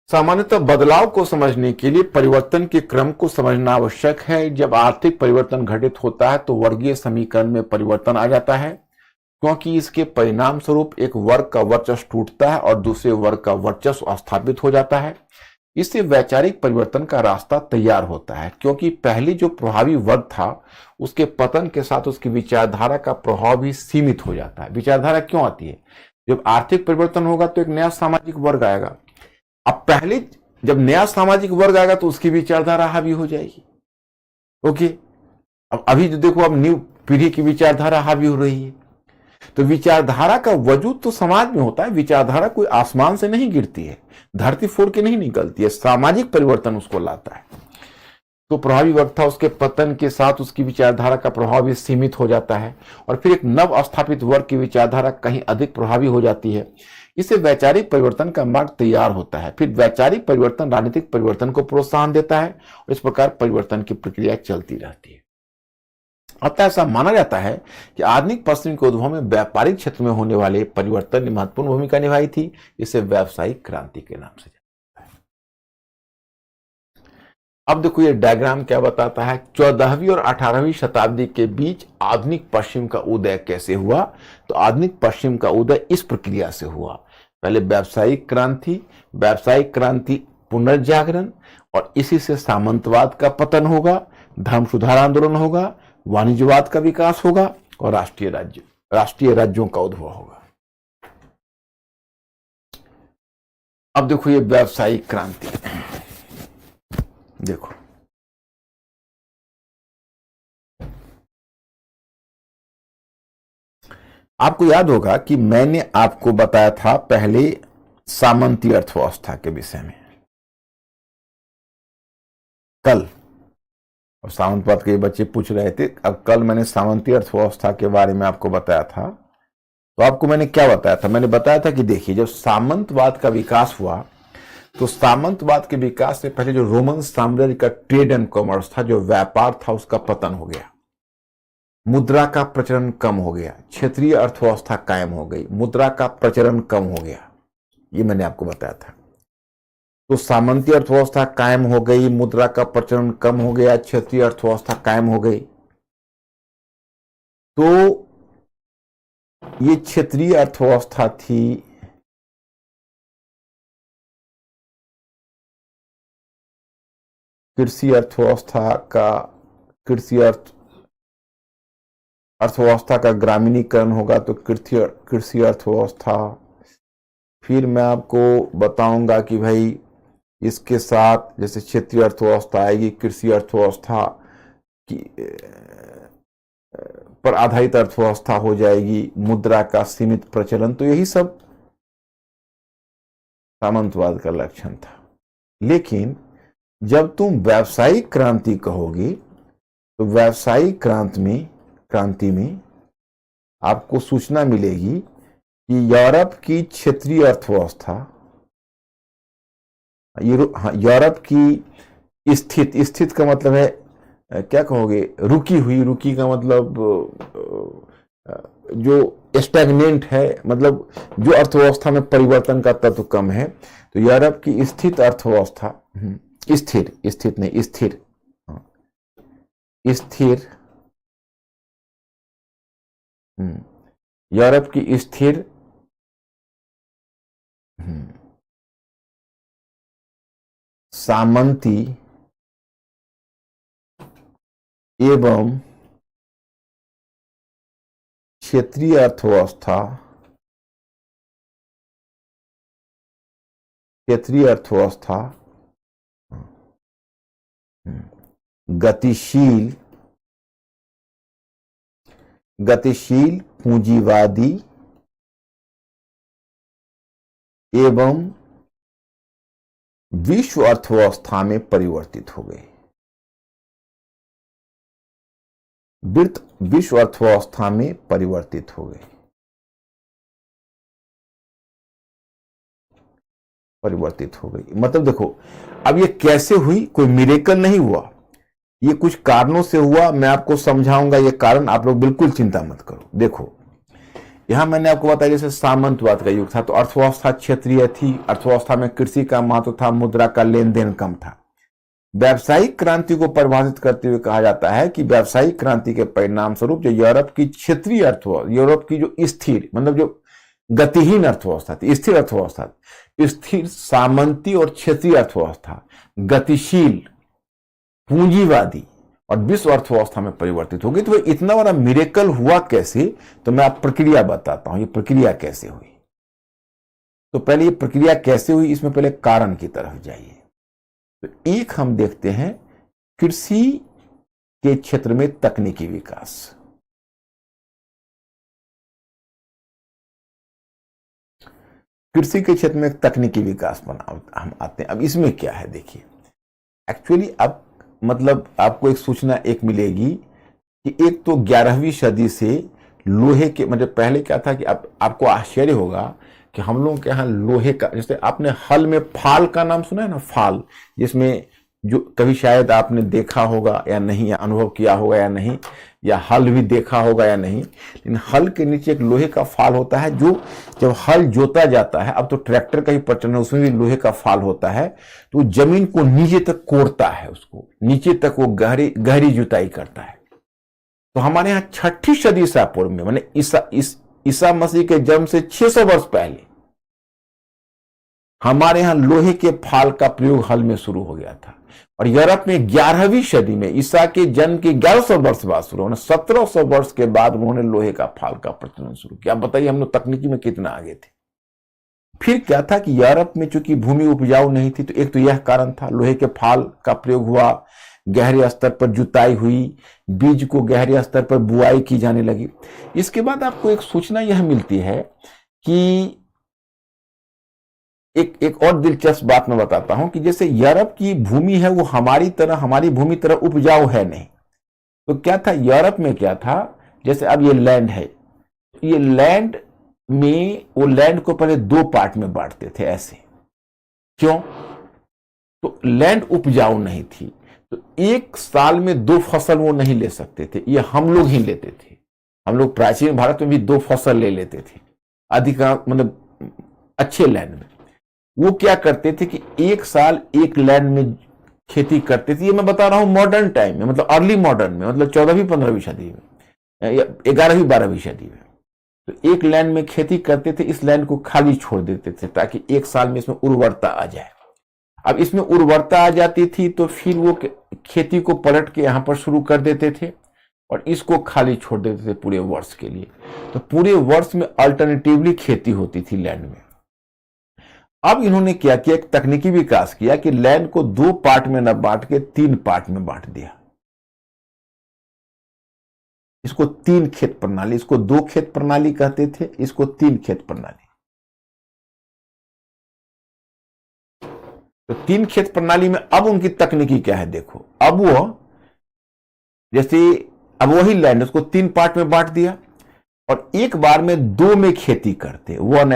सामान्यतः बदलाव को समझने के लिए परिवर्तन के क्रम को समझना आवश्यक है। जब आर्थिक परिवर्तन घटित होता है तो वर्गीय समीकरण में परिवर्तन आ जाता है, क्योंकि इसके परिणाम स्वरूप एक वर्ग का वर्चस्व टूटता है और दूसरे वर्ग का वर्चस्व स्थापित हो जाता है। इससे वैचारिक परिवर्तन का रास्ता तैयार होता है, क्योंकि पहले जो प्रभावी वर्ग था उसके पतन के साथ उसकी विचारधारा का प्रभाव भी सीमित हो जाता है। विचारधारा क्यों आती है? जब आर्थिक परिवर्तन होगा तो एक नया सामाजिक वर्ग आएगा। अब पहले जब नया सामाजिक वर्ग आएगा तो उसकी विचारधारा हावी हो जाएगी। ओके, अब अभी जो देखो, अब न्यू पीढ़ी की विचारधारा हावी हो रही है। तो विचारधारा का वजूद तो समाज में होता है। विचारधारा कोई आसमान से नहीं गिरती है, धरती फोड़ के नहीं निकलती है, सामाजिक परिवर्तन उसको लाता है। तो प्रभावी वर्ग था, उसके पतन के साथ उसकी विचारधारा का प्रभाव भी सीमित हो जाता है और फिर एक नव स्थापित वर्ग की विचारधारा कहीं अधिक प्रभावी हो जाती है। इससे वैचारिक परिवर्तन का मार्ग तैयार होता है। फिर वैचारिक परिवर्तन राजनीतिक परिवर्तन को प्रोत्साहन देता है और इस प्रकार परिवर्तन की प्रक्रिया चलती रहती है। अतः ऐसा माना जाता है कि आधुनिक पश्चिम के उद्भव में व्यापारिक क्षेत्र में होने वाले परिवर्तन ने महत्वपूर्ण भूमिका निभाई थी। इसे व्यावसायिक क्रांति के नाम से जाना जाता है। अब देखो ये डायग्राम क्या बताता है। 14वीं और 18वीं शताब्दी के बीच आधुनिक पश्चिम का उदय कैसे हुआ? तो आधुनिक पश्चिम का उदय इस प्रक्रिया से हुआ। पहले व्यावसायिक क्रांति पुनर्जागरण, और इसी से सामंतवाद का पतन होगा, धर्म सुधार आंदोलन होगा, वाणिज्यवाद का विकास होगा और राष्ट्रीय राज्यों का उद्भव होगा। अब देखो ये व्यावसायिक क्रांति, देखो आपको याद होगा कि मैंने आपको बताया था पहले सामंती अर्थव्यवस्था के विषय में कल, और सामंतवाद के बच्चे पूछ रहे थे। अब कल मैंने सामंती अर्थव्यवस्था के बारे में आपको बताया था। तो आपको मैंने क्या बताया था? मैंने बताया था कि देखिए, जब सामंतवाद का विकास हुआ तो सामंतवाद के विकास से पहले जो रोमन साम्राज्य का ट्रेड एंड कॉमर्स था, जो व्यापार था, उसका पतन हो गया, मुद्रा का प्रचलन कम हो गया, क्षेत्रीय अर्थव्यवस्था कायम हो गई, मुद्रा का प्रचलन कम हो गया। ये मैंने आपको बताया था। तो सामंती अर्थव्यवस्था कायम हो गई, मुद्रा का प्रचलन कम हो गया, क्षेत्रीय अर्थव्यवस्था कायम हो गई। तो ये क्षेत्रीय अर्थव्यवस्था थी, अर्थव्यवस्था का ग्रामीणीकरण होगा तो कृषि अर्थव्यवस्था। फिर मैं आपको बताऊंगा कि भाई इसके साथ जैसे क्षेत्रीय अर्थव्यवस्था आएगी, कृषि अर्थव्यवस्था की पर आधारित अर्थव्यवस्था हो जाएगी, मुद्रा का सीमित प्रचलन। तो यही सब सामंतवाद का लक्षण था। लेकिन जब तुम व्यावसायिक क्रांति कहोगे तो व्यावसायिक क्रांति में आपको सूचना मिलेगी कि यूरोप की क्षेत्रीय अर्थव्यवस्था, यूरोप की स्थित का मतलब है, क्या कहोगे, रुकी का मतलब जो स्टैग्नेंट है, मतलब जो अर्थव्यवस्था में परिवर्तन का तत्व कम है। तो यूरोप की स्थिर अर्थव्यवस्था, यूरोप की स्थिर सामंती एवं क्षेत्रीय अर्थव्यवस्था गतिशील, पूंजीवादी एवं विश्व अर्थव्यवस्था में परिवर्तित हो गई। विश्व अर्थव्यवस्था में परिवर्तित हो गई। परिवर्तित हो गई मतलब देखो, अब ये कैसे हुई, कोई मिरेकल नहीं हुआ, ये कुछ कारणों से हुआ। मैं आपको समझाऊंगा ये कारण, आप लोग बिल्कुल चिंता मत करो। देखो यहां मैंने आपको बताया जैसे सामंतवाद का युग था तो अर्थव्यवस्था क्षेत्रीय थी, अर्थव्यवस्था में कृषि का महत्व था, मुद्रा का लेन देन कम था। व्यावसायिक क्रांति को परिभाषित करते हुए कहा जाता है कि व्यावसायिक क्रांति के परिणाम स्वरूप जो यूरोप की क्षेत्रीय अर्थव्यवस्था, यूरोप की जो स्थिर मतलब जो गतिहीन अर्थव्यवस्था थी, स्थिर अर्थव्यवस्था, स्थिर सामंती और क्षेत्रीय अर्थव्यवस्था गतिशील, पूंजीवादी और विश्व अर्थव्यवस्था में परिवर्तित हो गई। तो इतना बड़ा मिरेकल हुआ कैसे, तो मैं आप प्रक्रिया बताता हूं, ये प्रक्रिया कैसे हुई। तो पहले ये प्रक्रिया कैसे हुई, इसमें पहले कारण की तरफ जाइए। तो एक हम देखते हैं कृषि के क्षेत्र में तकनीकी विकास। कृषि के क्षेत्र में तकनीकी विकास हम आते हैं। अब इसमें क्या है देखिए, एक्चुअली अब मतलब आपको एक सूचना एक मिलेगी कि एक तो 11वीं सदी से लोहे के मतलब पहले क्या था कि आपको आश्चर्य होगा कि हम लोगों के यहाँ लोहे का, जैसे आपने हल में फाल का नाम सुना है ना, फाल, जिसमें जो कभी शायद आपने देखा होगा या नहीं, या अनुभव किया होगा या नहीं, या हल भी देखा होगा या नहीं, लेकिन हल के नीचे एक लोहे का फाल होता है जो जब हल जोता जाता है, अब तो ट्रैक्टर का ही प्रचलन है, उसमें भी लोहे का फाल होता है, तो जमीन को नीचे तक कोड़ता है, उसको नीचे तक वो गहरी जुताई करता है। तो हमारे यहाँ 6ठी सदी ईसा पूर्व में, माने ईसा मसीह के जन्म से 600 वर्ष पहले हमारे यहाँ लोहे के फाल का प्रयोग हल में शुरू हो गया था। और यूरोप में 11वीं सदी में ईसा के जन्म के 1100 वर्ष बाद शुरू होना, 1700 वर्ष के बाद उन्होंने लोहे का फाल का प्रचलन शुरू किया। बताइए हम लोग तकनीकी में कितना आगे थे। फिर क्या था कि यूरोप में चूंकि भूमि उपजाऊ नहीं थी, तो एक तो यह कारण था, लोहे के फाल का प्रयोग हुआ, गहरे स्तर पर जुताई हुई, बीज को गहरे स्तर पर बुआई की जाने लगी। इसके बाद आपको एक सूचना यह मिलती है कि एक और दिलचस्प बात मैं बताता हूं कि जैसे यूरोप की भूमि है वो हमारी भूमि तरह उपजाऊ है नहीं। तो क्या था यूरोप में, क्या था, जैसे अब ये लैंड है, ये लैंड में वो लैंड को पहले 2 पार्ट में बांटते थे ऐसे। क्यों? तो लैंड उपजाऊ नहीं थी, तो एक साल में 2 फसल वो नहीं ले सकते थे, ये हम लोग ही लेते थे। हम लोग प्राचीन भारत में भी 2 फसल ले लेते थे अधिकांश, मतलब अच्छे लैंड में। वो क्या करते थे कि एक साल एक लैंड में खेती करते थे। ये मैं बता रहा हूं मॉडर्न टाइम में, मतलब अर्ली मॉडर्न में, मतलब 14वीं 15वीं सदी में या 11वीं 12वीं सदी में। तो एक लैंड में खेती करते थे, इस लैंड को खाली छोड़ देते थे ताकि एक साल में इसमें उर्वरता आ जाए। अब इसमें उर्वरता आ जाती थी तो फिर वो खेती को पलट के यहां पर शुरू कर देते थे और इसको खाली छोड़ देते थे पूरे वर्ष के लिए। तो पूरे वर्ष में अल्टरनेटिवली खेती होती थी लैंड में। अब इन्होंने क्या किया, एक तकनीकी विकास किया कि लैंड को 2 पार्ट में न बांट के 3 पार्ट में बांट दिया। इसको 3 खेत प्रणाली, इसको 2 खेत प्रणाली कहते थे, इसको 3 खेत प्रणाली। तो 3 खेत प्रणाली में अब उनकी तकनीकी क्या है देखो। अब वो जैसे अब वही लैंड उसको 3 पार्ट में बांट दिया और एक बार में 2 में खेती करते, 1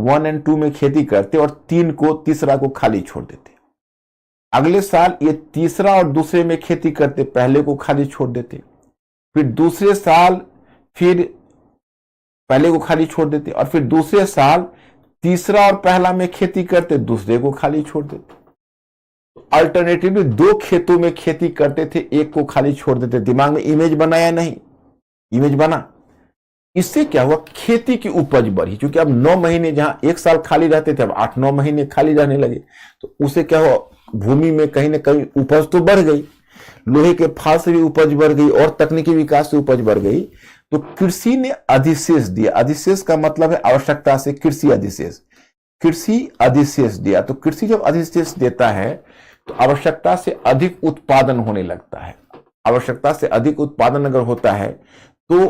और 2 में खेती करते और 3 को तीसरा को खाली छोड़ देते। अगले साल ये तीसरा और दूसरे में खेती करते, पहले को खाली छोड़ देते। फिर दूसरे साल फिर पहले को खाली छोड़ देते और फिर दूसरे साल तीसरा और पहला में खेती करते, दूसरे को खाली छोड़ देते। अल्टरनेटिवली 2 खेतों में खेती करते थे, एक को खाली छोड़ देते। दिमाग में इमेज बना या नहीं? इमेज बना। इससे क्या हुआ, खेती की उपज बढ़ी, क्योंकि अब 9 महीने जहां एक साल खाली रहते थे अब 8-9 महीने खाली रहने लगे। तो उसे क्या हुआ, भूमि में कहीं ना कहीं उपज तो बढ़ गई, लोहे के फाल से भी उपज बढ़ गई और तकनीकी विकास से उपज बढ़ गई। तो कृषि ने अधिशेष दिया। अधिशेष का मतलब है आवश्यकता से कृषि अधिशेष। कृषि अधिशेष दिया, तो कृषि जब अधिशेष देता है तो आवश्यकता से अधिक उत्पादन होने लगता है। आवश्यकता से अधिक उत्पादन अगर होता है तो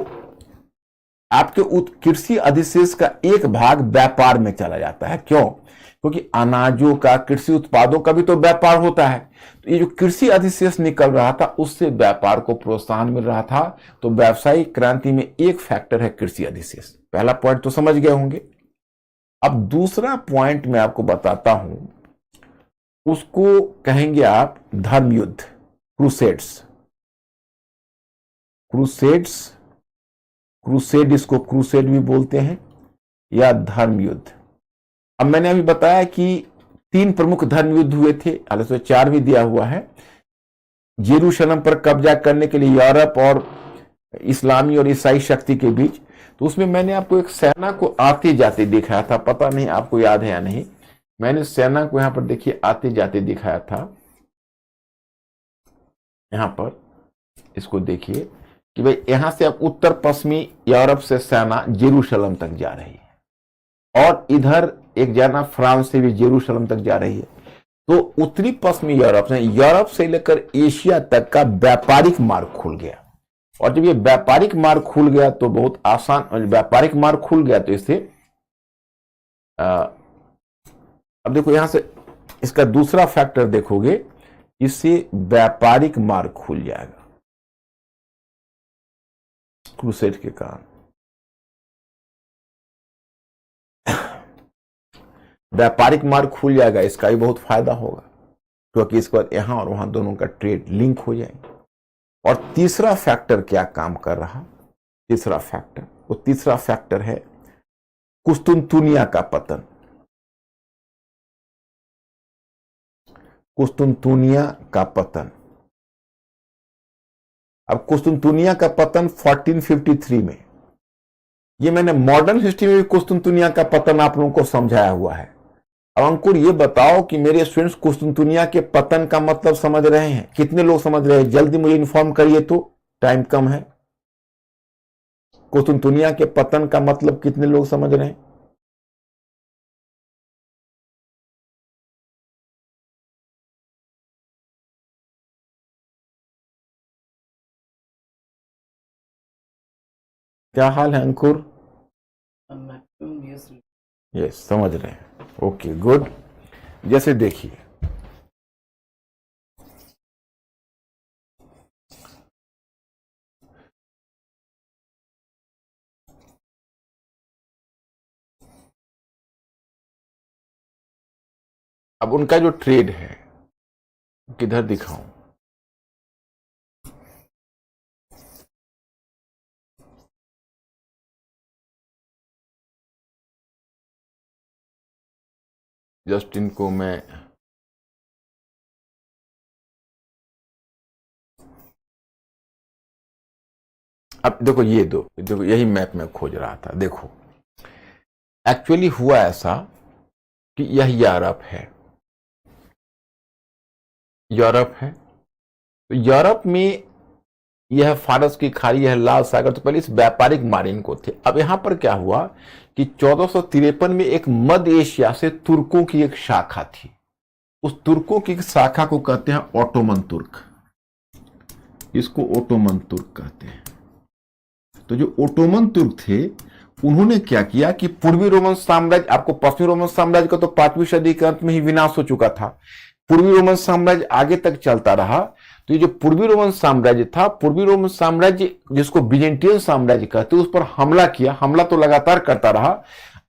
आपके कृषि अधिशेष का एक भाग व्यापार में चला जाता है। क्यों? क्योंकि अनाजों का, कृषि उत्पादों का भी तो व्यापार होता है। तो ये जो कृषि अधिशेष निकल रहा था उससे व्यापार को प्रोत्साहन मिल रहा था। तो व्यावसायिक क्रांति में एक फैक्टर है कृषि अधिशेष। पहला पॉइंट तो समझ गए होंगे। अब दूसरा पॉइंट मैं आपको बताता हूं, उसको कहेंगे आप धर्मयुद्ध, क्रूसेड्स। क्रूसेड, इसको क्रूसेड भी बोलते हैं या धर्मयुद्ध। अब मैंने अभी बताया कि 3 प्रमुख धर्मयुद्ध हुए थे, हालांकि 4 भी दिया हुआ है। जेरूशलम पर कब्जा करने के लिए यूरोप और इस्लामी और ईसाई शक्ति के बीच। तो उसमें मैंने आपको एक सेना को आते जाते दिखाया था, पता नहीं आपको याद है या नहीं। मैंने सेना को यहां पर देखिए आते जाते दिखाया था। यहां पर इसको देखिए कि भाई यहां से अब उत्तर पश्चिमी यूरोप से सेना जेरूशलम तक जा रही है और इधर एक जाना फ्रांस से भी जेरूशलम तक जा रही है। तो उत्तरी पश्चिमी यूरोप से लेकर एशिया तक का व्यापारिक मार्ग खुल गया। और जब ये व्यापारिक मार्ग खुल गया तो बहुत आसान, व्यापारिक मार्ग खुल गया तो इससे अब देखो यहां से इसका दूसरा फैक्टर देखोगे, इससे व्यापारिक मार्ग खुल जाएगा क्रूसेड के कारण। व्यापारिक मार्ग खुल जाएगा, इसका भी बहुत फायदा होगा क्योंकि इसके बाद यहां और वहां दोनों का ट्रेड लिंक हो जाएगा। और तीसरा फैक्टर क्या काम कर रहा? तीसरा फैक्टर है कुस्तुनतुनिया का पतन। कुस्तुनतुनिया का पतन। अब कुस्तुनतुनिया का पतन 1453 में, ये मैंने मॉडर्न हिस्ट्री में भी कुस्तुनतुनिया का पतन आप लोगों को समझाया हुआ है। अब अंकुर ये बताओ कि मेरे स्टूडेंट्स कुस्तुनतुनिया के पतन का मतलब समझ रहे हैं? कितने लोग समझ रहे हैं? जल्दी मुझे इन्फॉर्म करिए, तो टाइम कम है। कुस्तुनतुनिया के पतन का मतलब कितने लोग समझ रहे हैं? क्या हाल है अंकुर? यस, समझ रहे हैं। Okay, good. जैसे देखिए अब उनका जो ट्रेड है, किधर दिखाऊं? जस्ट इनको मैं अब देखो, ये देखो यही मैप में खोज रहा था। देखो एक्चुअली हुआ ऐसा कि यह यूरोप है। तो यूरोप में यह फारस की खाड़ी, यह लाल सागर, तो पहले इस व्यापारिक मार्ग को थे। अब यहां पर क्या हुआ कि 1453 में एक मध्य एशिया से तुर्कों की एक शाखा थी। उस तुर्कों की शाखा को कहते हैं ओटोमन तुर्क। इसको ओटोमन तुर्क कहते हैं। तो जो ओटोमन तुर्क थे, उन्होंने क्या किया कि पूर्वी रोमन साम्राज्य, आपको पश्चिमी रोमन साम्राज्य का तो 5वीं सदी के अंत में ही विनाश हो चुका था। पूर्वी रोमन साम्राज्य आगे तक चलता रहा। तो ये जो पूर्वी रोमन साम्राज्य था, पूर्वी रोमन साम्राज्य जिसको बिजेंटियन साम्राज्य कहते, उस पर हमला किया। हमला तो लगातार करता रहा।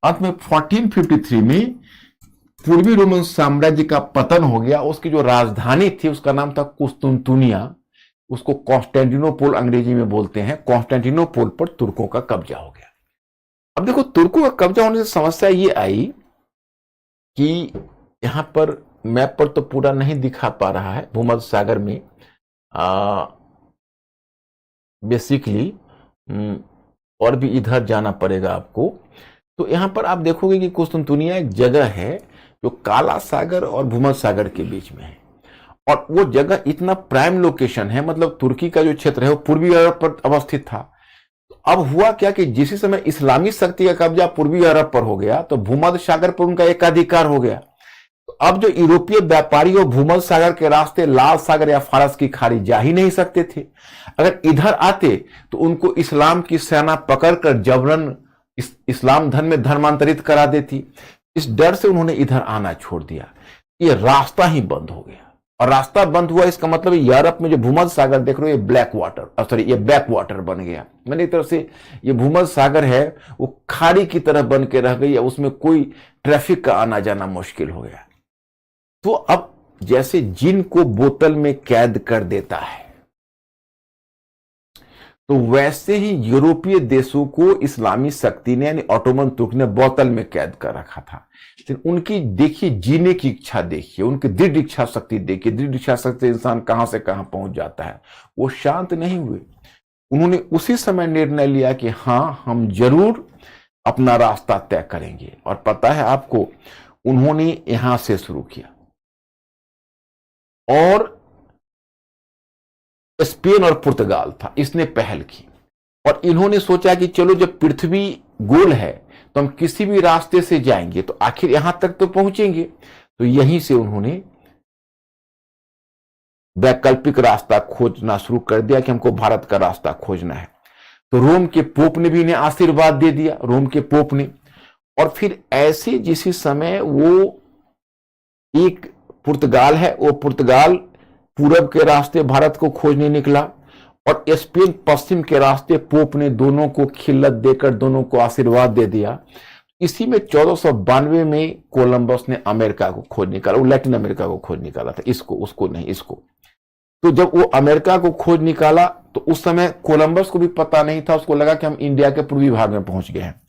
अंत में 1453 में पूर्वी रोमन साम्राज्य का पतन हो गया। उसकी जो राजधानी थी उसका नाम था कुस्तुनतुनिया, उसको कॉन्स्टेंटिनोपोल अंग्रेजी में बोलते हैं। कॉन्स्टेंटिनोपोल पर तुर्कों का कब्जा हो गया। अब देखो, तुर्कों का कब्जा होने से समस्या ये आई कि यहां पर मैप पर तो पूरा नहीं दिखा पा रहा है, भूमध्य सागर में बेसिकली और भी इधर जाना पड़ेगा आपको। तो यहां पर आप देखोगे कि कुस्तुनतुनिया एक जगह है जो काला सागर और भूमध्य सागर के बीच में है। और वो जगह इतना प्राइम लोकेशन है, मतलब तुर्की का जो क्षेत्र है वो पूर्वी यूरोप पर अवस्थित था। तो अब हुआ क्या कि जिस समय इस्लामी शक्ति का कब्जा पूर्वी यूरोप पर हो गया तो भूमध्य सागर पर उनका एकाधिकार हो गया। तो अब जो यूरोपीय व्यापारी वो भूमध्य सागर के रास्ते लाल सागर या फारस की खाड़ी जा ही नहीं सकते थे। अगर इधर आते तो उनको इस्लाम की सेना पकड़कर जबरन इस्लाम धर्म में धर्मांतरित करा देती। इस डर से उन्होंने इधर आना छोड़ दिया। ये रास्ता ही बंद हो गया, और रास्ता बंद हुआ इसका मतलब यूरोप में जो भूमध्य सागर देख रहे हो, ये ब्लैक वाटर, सॉरी ये बैक वाटर बन गया। मैंने एक तरह से ये भूमध्य सागर है वो खाड़ी की तरह बन के रह गई, उसमें कोई ट्रैफिक का आना जाना मुश्किल हो गया। तो अब जैसे जिन को बोतल में कैद कर देता है, तो वैसे ही यूरोपीय देशों को इस्लामी शक्ति ने यानी ऑटोमन तुर्क ने बोतल में कैद कर रखा था। लेकिन उनकी देखिए जीने की इच्छा देखिए, उनकी दृढ़ इच्छा शक्ति देखिए, दृढ़ इच्छा शक्ति से इंसान कहां से कहां पहुंच जाता है। वो शांत नहीं हुए। उन्होंने उसी समय निर्णय लिया कि हां हम जरूर अपना रास्ता तय करेंगे। और पता है आपको, उन्होंने यहां से शुरू किया और स्पेन और पुर्तगाल था, इसने पहल की। और इन्होंने सोचा कि चलो जब पृथ्वी गोल है तो हम किसी भी रास्ते से जाएंगे तो आखिर यहां तक तो पहुंचेंगे। तो यहीं से उन्होंने वैकल्पिक रास्ता खोजना शुरू कर दिया कि हमको भारत का रास्ता खोजना है। तो रोम के पोप ने भी इन्हें आशीर्वाद दे दिया, रोम के पोप ने। और फिर ऐसे जिस समय वो एक पुर्तगाल है, वो पुर्तगाल पूरब के रास्ते भारत को खोजने निकला और स्पेन पश्चिम के रास्ते पोप ने दोनों को खिल्लत देकर दोनों को आशीर्वाद दे दिया। इसी में 1492 में कोलंबस ने अमेरिका को खोज निकाला, वो लैटिन अमेरिका को खोज निकाला था, इसको उसको नहीं इसको। तो जब वो अमेरिका को खोज निकाला तो उस समय कोलंबस को भी पता नहीं था, उसको लगा कि हम इंडिया के पूर्वी भाग में पहुंच गए हैं।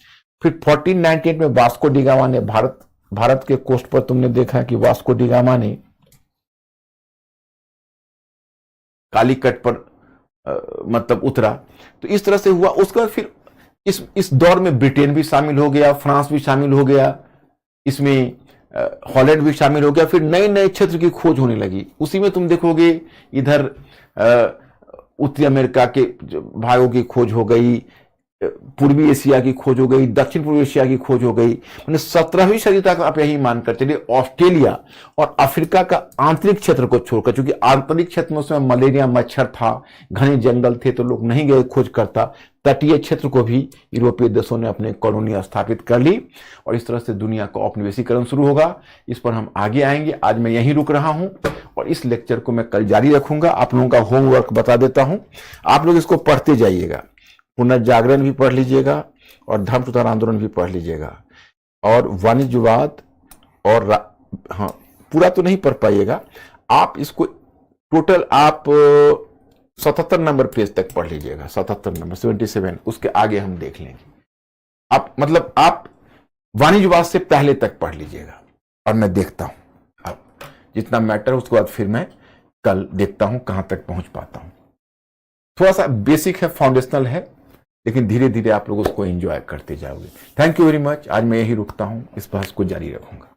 फिर 1498 में वास्को डी गामा ने भारत के कोस्ट पर तुमने देखा कि वास्को डी गामा ने कालीकट पर मतलब उतरा। तो इस तरह से हुआ। उसके बाद फिर इस दौर में ब्रिटेन भी शामिल हो गया, फ्रांस भी शामिल हो गया, इसमें हॉलैंड भी शामिल हो गया। फिर नए नए क्षेत्र की खोज होने लगी। उसी में तुम देखोगे इधर उत्तरी अमेरिका के भागों की खोज हो गई, पूर्वी एशिया की खोज हो गई, दक्षिण पूर्व एशिया की खोज हो गई। मैंने 17वीं सदी तक आप यही मानकर चलिए ऑस्ट्रेलिया और अफ्रीका का आंतरिक क्षेत्र को छोड़कर, क्योंकि आंतरिक क्षेत्र में उसमें मलेरिया मच्छर था, घने जंगल थे, तो लोग नहीं गए खोज करता। तटीय क्षेत्र को भी यूरोपीय देशों ने अपने कॉलोनी स्थापित कर ली और इस तरह से दुनिया का औपनिवेशीकरण शुरू होगा। इस पर हम आगे आएंगे। आज मैं यहीं रुक रहा हूं और इस लेक्चर को मैं कल जारी रखूंगा। आप लोगों का होमवर्क बता देता हूं, आप लोग इसको पढ़ते जाइएगा। पुनर्जागरण भी पढ़ लीजिएगा और धर्म सुधार आंदोलन भी पढ़ लीजिएगा और वाणिज्यवाद और हाँ पूरा तो नहीं पढ़ पाइएगा आप, इसको टोटल आप 77 नंबर पेज तक पढ़ लीजिएगा, 77 नंबर 77, उसके आगे हम देख लेंगे। आप मतलब आप वाणिज्यवाद से पहले तक पढ़ लीजिएगा और मैं देखता हूं अब जितना मैटर है उसके बाद फिर मैं कल देखता हूं कहां तक पहुंच पाता हूं। थोड़ा सा बेसिक है, फाउंडेशनल है, लेकिन धीरे धीरे आप लोग उसको एंजॉय करते जाओगे। Thank you very much. आज मैं यही रुकता हूं, इस बहस को जारी रखूंगा।